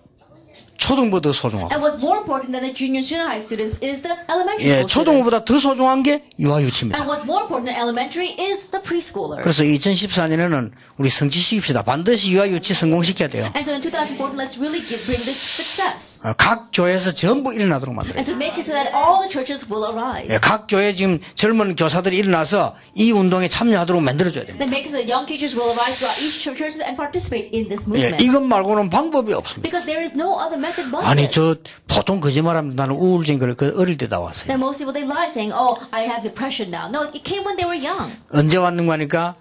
초등부더 소중하고 And what's more important than the junior senior high students is the elementary 예, school students. 초등부보다 더 소중한 게 유아유치입니다. And what's more important than elementary is the preschoolers. 그래서 2014년에는 우리 성취시킵시다. 반드시 유아유치 성공시켜야 돼요. And so in 2014, let's really bring this success. 각 교회에서 전부 일어나도록 만들어요. And to make it so that all the churches will arise. 예, 각 교회 지금 젊은 교사들이 일어나서 이 운동에 참여하도록 만들어줘야 됩니다. Then make it so that young teachers will arise throughout each church and participate in this 예, movement. 이것 말고는 방법이 없습니다. Because there is no other method but 아니 this. 저 보통 거짓말하면 나는 우울증 걸려 그 어릴 때 다 왔어요. Then most people, they lie saying, oh, I have depression now. No, it came when they were young. 언제 왔는가 하니까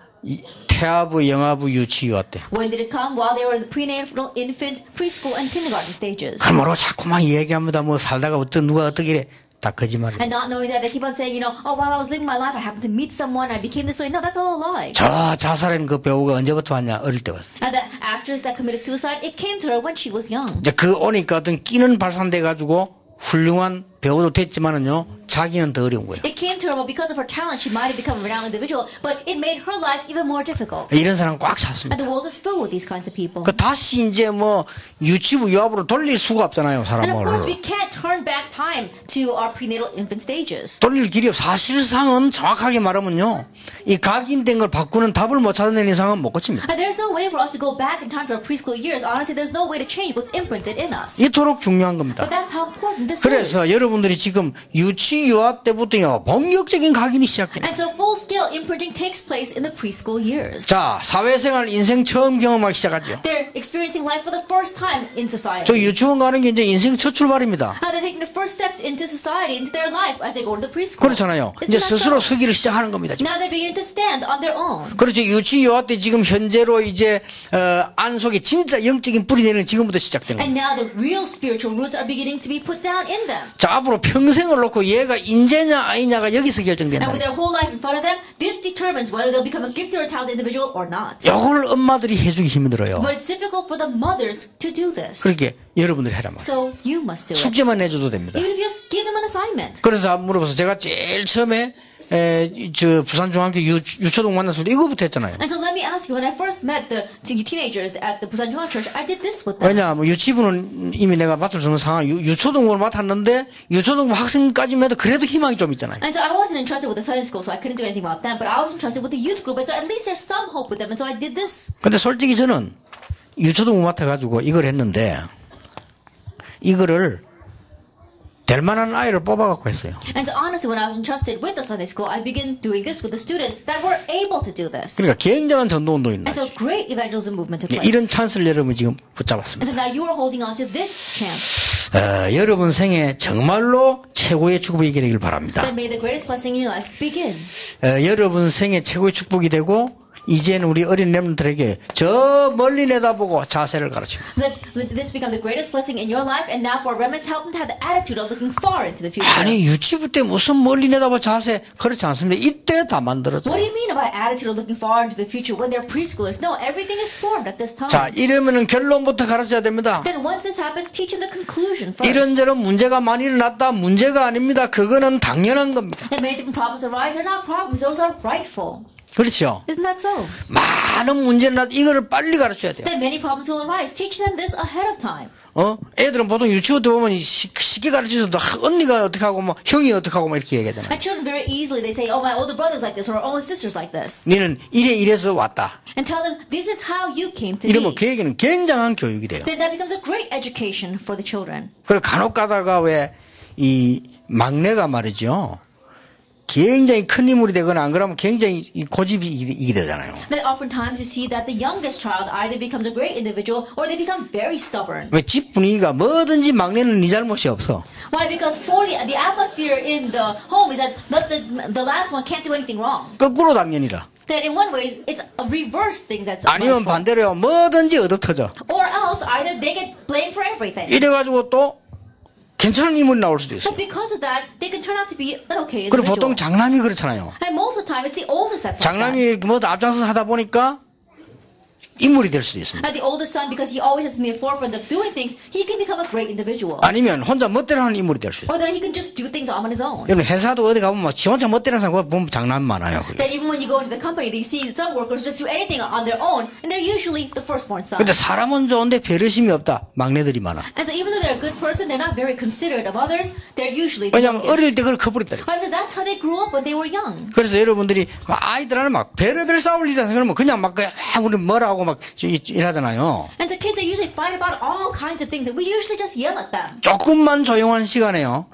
태아부, 영아부, 유치 왔대. When did it come? While they were in the prenatal, infant, preschool, and kindergarten stages. 그럼 뭐라고 자꾸만 얘기합니다. 뭐 살다가 누가 어떻게 이래. 다 거짓말이에요. And not knowing that, they keep on saying, you know, oh, while I was living my life, I happened to meet someone, I became this way. No, that's all a lie. 저 자살한 그 배우가 언제부터 왔냐? 어릴 때 왔어. And the actress that committed suicide, it came to her when she was young. 이제 그 오니까 어떤 끼는 발산돼가지고 훌륭한 배우도 됐지만은요, 자기는 더 어려운 거예요. It came to her, but because of her talent, she might have become a renowned individual, but it made her life even more difficult. 이런 사람 꽉 And 찼습니다. the world is filled with these kinds of people. 그 다시 이제 뭐 유치부, 유아부로 돌릴 수가 없잖아요, And of course, 사람을. we can't turn back time to our prenatal infant stages. 돌릴 길이 없. 사실상은 정확하게 말하면요, 이 각인된 걸 바꾸는 답을 못 찾아내는 이상은 못 고칩니다. And there's no way for us to go back in time to our preschool years. Honestly, there's no way to change what's imprinted in us. 이토록 중요한 겁니다. But that's how important this 그래서 is. 여러분들이 지금 유치, 유아 때부터요, 본격적인 각인이 시작돼요. And so full-scale imprinting takes place in the preschool years. 자, 사회생활 인생 처음 경험하기 시작하죠. They're experiencing life for the first time in society. 저 유치원 가는 게 이제 인생 첫 출발입니다. They're taking the first steps into society, into their life as they go to the preschool. 그렇잖아요. 이제 스스로 서기를 시작하는 겁니다. 지금. Now they're beginning to stand on their own. 그렇죠. 유치, 유아 때 지금 현재로 이제 안 속에 진짜 영적인 뿌리 내리는 지금부터 시작되는 And 겁니다. now the real spiritual roots are beginning to be put down in them. 자, 앞으로 평생을 놓고 얘가 인재냐 아니냐가 여기서 And 결정된다. with their whole life in front of them, this determines whether they'll become a gifted or talented individual or not. 이걸 엄마들이 해주기 힘들어요. But it's difficult for the mothers to do this. 그렇게 여러분들이 해라 말이에요. So you must do it. 숙제만 내줘도 됩니다. Even if you just give them an assignment. 그래서 물어봐서 제가 제일 처음에 저 부산중앙교 유초동 만났을 때 이거부터 했잖아요. And so let me ask you, when I first met the teenagers at the Busan Jungang Church, I did this with them. 왜냐, 뭐 유치부는 이미 내가 맡을 수 없는 상황, 유초동부를 맡았는데 유초동부 학생까지만 해도 그래도 희망이 좀 있잖아요. And so I wasn't entrusted with the Sunday school, so I couldn't do anything about them. But I was entrusted with the youth group, and so at least there's some hope with them. And so I did this. 근데 솔직히 저는 유초동부 맡아가지고 이걸 했는데 이거를 될 만한 아이를 뽑아갖고 했어요. And so honestly, when I was entrusted with the Sunday school, I began doing this with the students that were able to do this. 그러니까 굉장한 전도운동이 And so 나죠. great evangelism movement took place. 이런 찬스를 여러분이 지금 And 붙잡았습니다. so now you are holding on to this chance. 여러분 생에 정말로 최고의 축복이 되길 바랍니다. That may the greatest blessing in your life begin. 여러분 생에 최고의 축복이 되고 이제는 우리 어린 렘들에게 저 멀리 내다보고 자세를 가르칩니다. Let this become the greatest blessing in your life, and now for remnants, help them to have the attitude of looking far into the future. 아니 유치부 때 무슨 멀리 내다보 자세 그렇지 않습니다. 이때 다 만들어져. What do you mean about attitude of looking far into the future when they're preschoolers? No, everything is formed at this time. 자, 이러면은 결론부터 가르쳐야 됩니다. Then once this happens, teach them the conclusion first. 이런저런 문제가 많이 일어났다. 문제가 아닙니다. 그거는 당연한 겁니다. That many different problems arise are not problems; those are rightful. 그렇죠. Isn't that so? 많은 문제는 나도 이거를 빨리 가르쳐야 돼요. Then many problems will arise. Teach them this ahead of time. 애들은 보통 유치원 때 보면 쉽게 가르쳐서 언니가 어떻게 하고 뭐 형이 어떻게 하고 막 이렇게 얘기하잖아요. And children very easily they say, "Oh, my older brother's like this, or older sister's like this." 니는 이래서 왔다. And tell them, "This is how you came to 이러면 be." 그 얘기는 굉장한 교육이 돼요. Then that becomes a great education for the children. 그리고 간혹 가다가 왜 이 막내가 말이죠. 굉장히 큰 인물이 되거나 안 그러면 굉장히 고집이 이게 되잖아요. Then oftentimes you see that the youngest child either becomes a great individual or they become very stubborn. 왜 집 분위기가 뭐든지 막내는 네 잘못이 없어. Why? Because for the atmosphere in the home is that the last one can't do anything wrong. 거꾸로 당연이라. That in one way it's a reverse thing that's 아니면 wrong. 반대로요. 뭐든지 얻어터져. Or else either they get blamed for everything. 이래가지고 또 괜찮은 인물이 나올 수도 있어요. But because of that, they can turn out to be an okay 그리고 individual. 보통 장남이 그렇잖아요. And most of the time, it's the oldest that's like that. 장남이 뭐 앞장서 하다 보니까 인물이 될 수도 있습니다. And the oldest son, because he always has in the forefront of doing things, he can become a great individual. 아니면 혼자 멋대로 하는 인물이 될 수 있어요. Or then he can just do things on his own. 여러분 회사도 어디 가보면 뭐 지 혼자 멋대로 하는 사람 보면 장남 많아요. 그게. That even when you go into the company, you see some workers just do anything on their own, and they're usually the firstborn son. 근데 사람은 좋은데 배려심이 없다. 막내들이 많아. And so even though they're a good person, they're not very considerate of others. They're usually the 왜냐하면 어릴 youngest. 때 그걸 커버렸다. Why? Because that's how they grew up when they were young. 그래서 여러분들이 아이들한테 막 별의별 싸울 일이 그러면 그냥 막 우리 뭐라고 막 일하잖아요. And so kids, they usually fight about all kinds of things, and we usually just yell at them. 조금만 조용한 시간에요.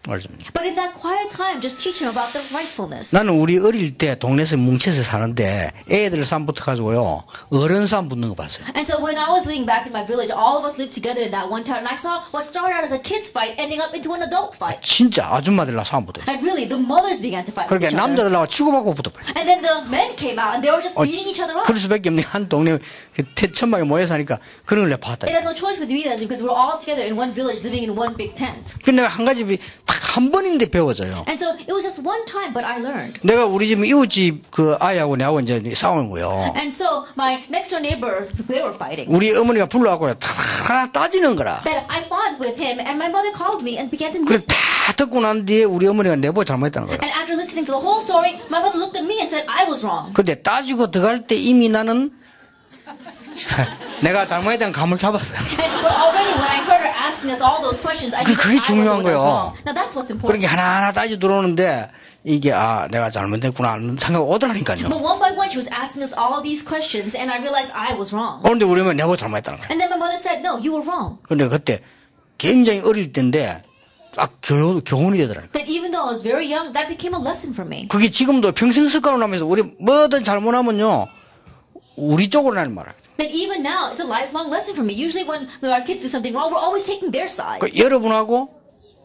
But in that quiet time, just teach them about the rightfulness. 나는 우리 어릴 때 동네에서 뭉쳐서 사는데 애들 싸움 붙어가지고요 어른 싸움 붙는 거 봤어요. And so when I was living back in my village, all of us lived together in that one town, and I saw what started out as a kids fight ending up into an adult fight. 진짜 아줌마들랑 싸움 붙어요. And really, the mothers began to fight with 그러니까 each other. 남자들하고 치고받고 붙어버려요. And then the men came out, and they were just beating each other up. 그럴 수밖에 없네. 한 동네 천막에 모여 사니까 그런 걸 내가 봤다. They had no choice but to be that because we were all together in one village, living in one big tent. 근데 내가 한 가지 딱 한 번인데 배워져요. And so it was just one time, but I learned. 내가 우리 집 이웃집 그 아이하고 내하고 이제 싸우는 거예요. And so my next door neighbors, they were fighting. 우리 어머니가 불러갖고 다 따지는 거라. That I fought with him, and my mother called me and began to. 그래 다 듣고 난 뒤에 우리 어머니가 내보고 잘못했다는 거야. And after listening to the whole story, my mother looked at me and said I was wrong. 근데 따지고 들어갈 때 이미 나는 내가 잘못했다는 감을 잡았어요. But already when I heard her asking us all those questions, I knew 그게 that I was the 중요한 one that was 거예요. wrong. Now that's what's important. 그렇게 하나하나 따지 들어오는데 이게 내가 잘못했구나 하는 생각이 오더라니까요. But one by one, she was asking us all these questions, and I realized I was wrong. 그런데 우리 어머니 내보고 잘못했다는 거야. And then my mother said, "No, you were wrong." 근데 그때 굉장히 어릴 때인데 교훈이 되더라고요. That even though I was very young, that became a lesson for me. 그게 지금도 평생 습관으로 나면서 우리 뭐든 잘못하면요 우리 쪽으로 나는 말이에요. That even now, it's a lifelong lesson for me. Usually when our kids do something wrong, we're always taking their side. 여러분하고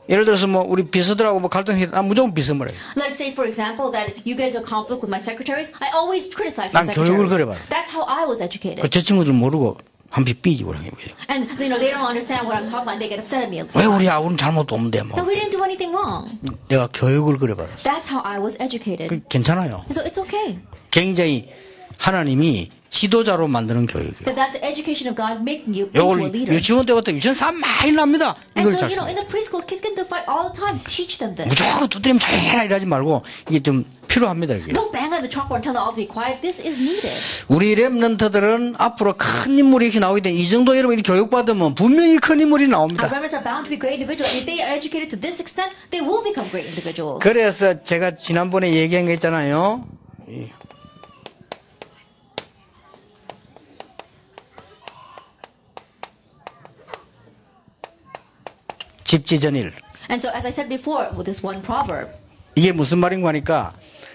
예를 들어서 뭐 우리 비서들하고 뭐 갈등이 무조건 비서를 해요. Let's say, for example, that you get into a conflict with my secretaries. I always criticize my 난 교육을 secretaries. 그래 봐요. That's how I was educated. 저 친구들 모르고 한 번 삐지고 그러는 거예요. And they don't understand what I'm talking about. And they get upset at me. 왜 우리 아우는 잘못도 없는데 뭐. But we didn't do anything wrong. 내가 교육을 그래 받았어. That's how I was educated. 괜찮아요. And so it's okay. 굉장히 하나님이 지도자로 만드는 교육이에요. That that's the education of God making you into a 이걸 leader. 유치원 때부터 유치원 싸움 많이 납니다. And 이걸 so, 잘 in the preschools, kids get into a fight all the time. Teach them this. 무조건 두드리면 조용해라 이러지 말고 이게 좀 필요합니다. 이게. Don't bang on the chalkboard and tell them all to be quiet. This is needed. 우리 랩런트들은 앞으로 큰 인물이 이렇게 나오기 때문에 이 정도 여러분이 교육받으면 분명히 큰 인물이 Our 나옵니다. members are bound to be great individuals. If they are educated to this extent, they will become great individuals. 그래서 제가 지난번에 얘기한 거 있잖아요. 집지전일. And so, as I said before, with this one proverb, 이게 무슨 말인가 하니까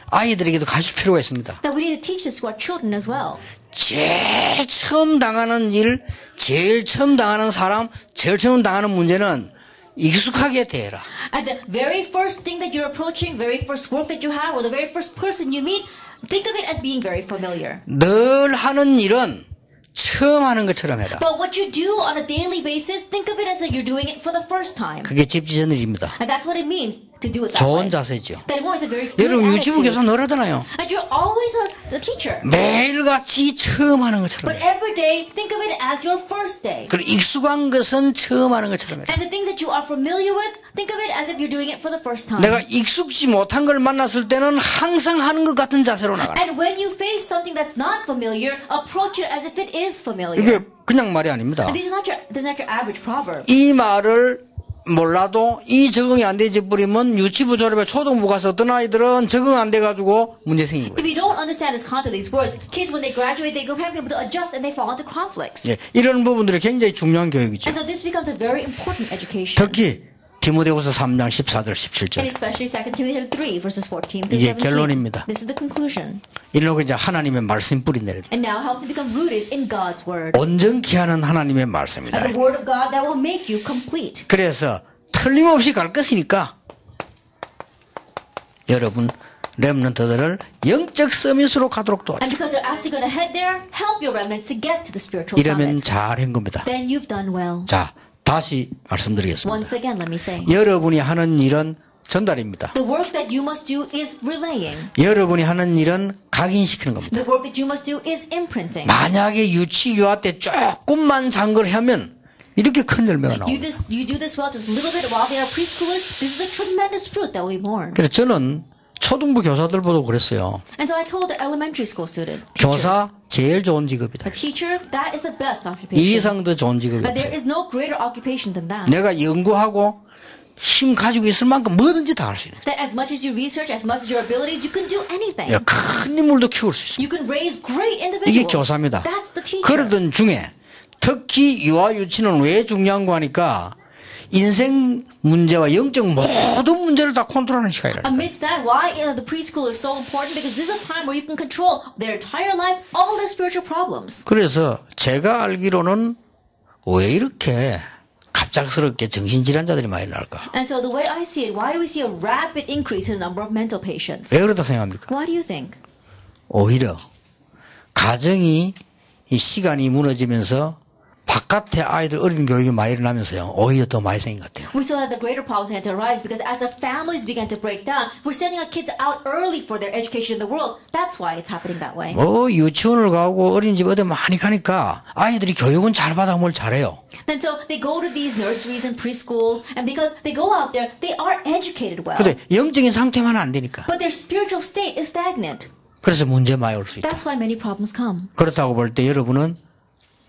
아이들에게도 가르칠 필요가 있습니다. that we need to teach this to our children as well. 제일 처음 당하는 일, 제일 처음 당하는 사람, 제일 처음 당하는 문제는 익숙하게 대해라. And the very first thing that you're approaching, very first work that you have, or the very first person you meet, think of it as being very familiar. 늘 하는 일은 처음 하는 것처럼 해라. But what you do on a daily basis, think of it as if you're doing it for the first time. 그게 집지전 일입니다. And that's what it means to do it that 좋은 way. 자세죠. That one is a very good 여러분 유치부 교사 attitude. 늘하잖아요. And you're always the teacher. 매일같이 처음 하는 것처럼 But 해라. every day, think of it as your first day. 그리고 익숙한 것은 처음 하는 것처럼 해라. And the things that you are familiar with, think of it as if you're doing it for the first time. 내가 익숙지 못한 걸 만났을 때는 항상 하는 것 같은 자세로 나가라. And when you face something that's not familiar, approach it as if it is familiar. 이게 그냥 말이 아닙니다. And this is not your average proverb. 이 말을 몰라도 이 적응이 안 되지 뿌리면 유치부 졸업에 초등부 가서 어떤 아이들은 적응 안 돼가지고 문제 생기고. If you don't understand this concept of these words, kids when they graduate, they haven't been able to adjust and they fall into conflicts. 예, 이런 부분들이 굉장히 중요한 교육이죠. And so this becomes a very important education. 특히 디모데후서 3장 14절 And 17절 especially 2 Timothy 3 verses 14 through 이게 17. 결론입니다. This is the conclusion. 이러고 이제 하나님의 말씀 뿌리 내려. And now help them become rooted in God's word. 온전케 하는 하나님의 말씀이다. And the word of God that will make you complete. 그래서 틀림없이 갈 것이니까 여러분 렘넌트들을 영적 서밋으로 가도록 도와줘. And because they're actually going to head there, help your remnants to get to the spiritual 이러면 summit. 잘한 겁니다. Then you've done well. 자, 다시 말씀드리겠습니다. Once again, let me say. 여러분이 하는 일은 전달입니다. The work that you must do is relaying. 여러분이 하는 일은 각인시키는 겁니다. The work that you must do is imprinting. 만약에 유치 유아 때 조금만 장걸 하면 이렇게 큰 열매가 You 나옵니다. do this well just a little bit while they are preschoolers. This is the tremendous fruit that we born. 그래서 저는 초등부 교사들보다 그랬어요. And so I told the elementary school student, 교사 제일 좋은 직업이다. a teacher, that is the best 이 occupation. 이상 더 좋은 직업이 But there 없어요. is no greater occupation than that. 내가 연구하고 힘 가지고 있을 만큼 뭐든지 다 할 수 있는. That as much as you research, as much as your abilities, you can do anything. 큰 인물도 키울 수 있어요. You can raise great 이게 individuals. 교사입니다. That's the teacher. 그러던 중에 특히 유아 유치는 왜 중요한 거 하니까 인생 문제와 영적 모든 문제를 다 컨트롤하는 시간이라. Amidst that, why the preschool is so important? Because this is a time where you can control their entire life, all their spiritual problems. 그래서 제가 알기로는 왜 이렇게 갑작스럽게 정신질환자들이 많이 나올까? And so the way I see it, why do we see a rapid increase in the number of mental patients? 왜 그렇다 생각합니까? Why do you think? 오히려 가정이 이 시간이 무너지면서 바깥에 아이들 어린 교육이 많이 일어나면서요. 오히려 더 많이 생긴 것 같아요. We saw that the greater problems had to arise because as the families began to break down, we're sending our kids out early for their education in the world. That's why it's happening that way. 유치원을 가고 어린이집 어디 많이 가니까 아이들이 교육은 잘 받아 뭘 잘해요. And so they go to these nurseries and preschools, and because they go out there, they are educated well. 근데 영적인 상태만 안 되니까. But their spiritual state is stagnant. 그래서 문제 많이 올 수 있다. That's why many problems come. 그렇다고 볼 때 여러분은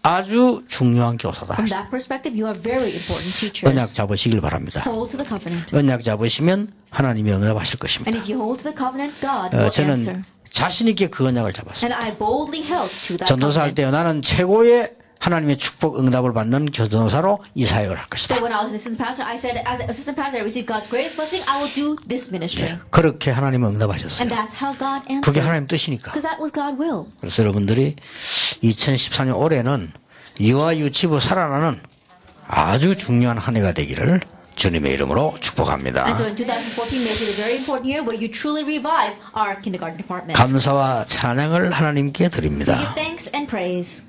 아주 중요한 교사다. From that perspective, you are very important 언약 teachers. 잡으시길 바랍니다. Hold to the covenant. 언약 잡으시면 하나님이 응답하실 And 것입니다. if you hold to the covenant, God will 저는 answer. 자신 있게 그 언약을 잡았어요. And I boldly held to that 전도사 할 covenant. 때 나는 최고의 하나님의 축복 응답을 받는 전도사로 이 사역을 할 것이다. So when I was an assistant pastor, I said, as an assistant pastor, I received God's greatest blessing. I will do this ministry. 그렇게 하나님은 응답하셨어요. And that's how God 그게 answered. 하나님 뜻이니까. Because that was God's will. 그래서 여러분들이 2014년 올해는 유아 유치부 살아나는 아주 중요한 한 해가 되기를 주님의 이름으로 축복합니다. And so in 2014, may be a very important year where you truly revive our kindergarten department. 감사와 찬양을 하나님께 We 드립니다. give thanks and praise.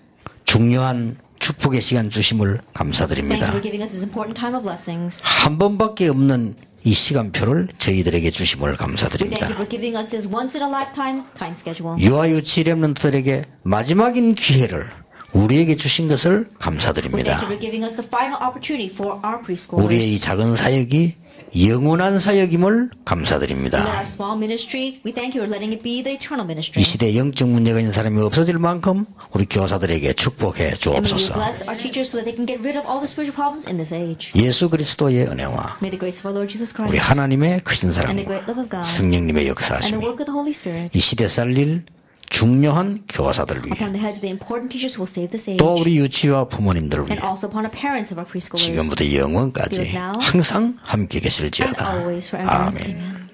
중요한 축복의 시간 주심을 Thank you 감사드립니다. for giving us this important time of blessings. 한 번밖에 없는 이 시간표를 저희들에게 주심을 We thank 감사드립니다. you for giving us this once in a lifetime time schedule. 유아 유치 렘넌트들에게 마지막인 기회를 우리에게 주신 것을 We thank 감사드립니다. you for giving us the final opportunity for our 우리의 이 preschoolers. 작은 사역이 영원한 사역임을 And let 감사드립니다. our small ministry, we thank you for letting it be the eternal 이 ministry. 시대에 영적 문제가 있는 사람이 없어질 만큼 우리 교사들에게 축복해 And may you 주옵소서. bless our teachers so that they can get rid of all the spiritual problems in this age. 예수 그리스도의 은혜와 May the grace of our Lord Jesus 우리 Christ 하나님의 크신 and the 사랑과 great love of God 성령님의 and the 역사하심이 work of the Holy Spirit 이 시대 살릴 중요한 교사들 위해 upon the heads of the important teachers who will save this age 또 우리 유치와 부모님들을 위해 and also upon the parents of our preschoolers 지금부터 영원까지 Be with now 항상 함께 and 계실지어다. always forever. 아멘. Amen.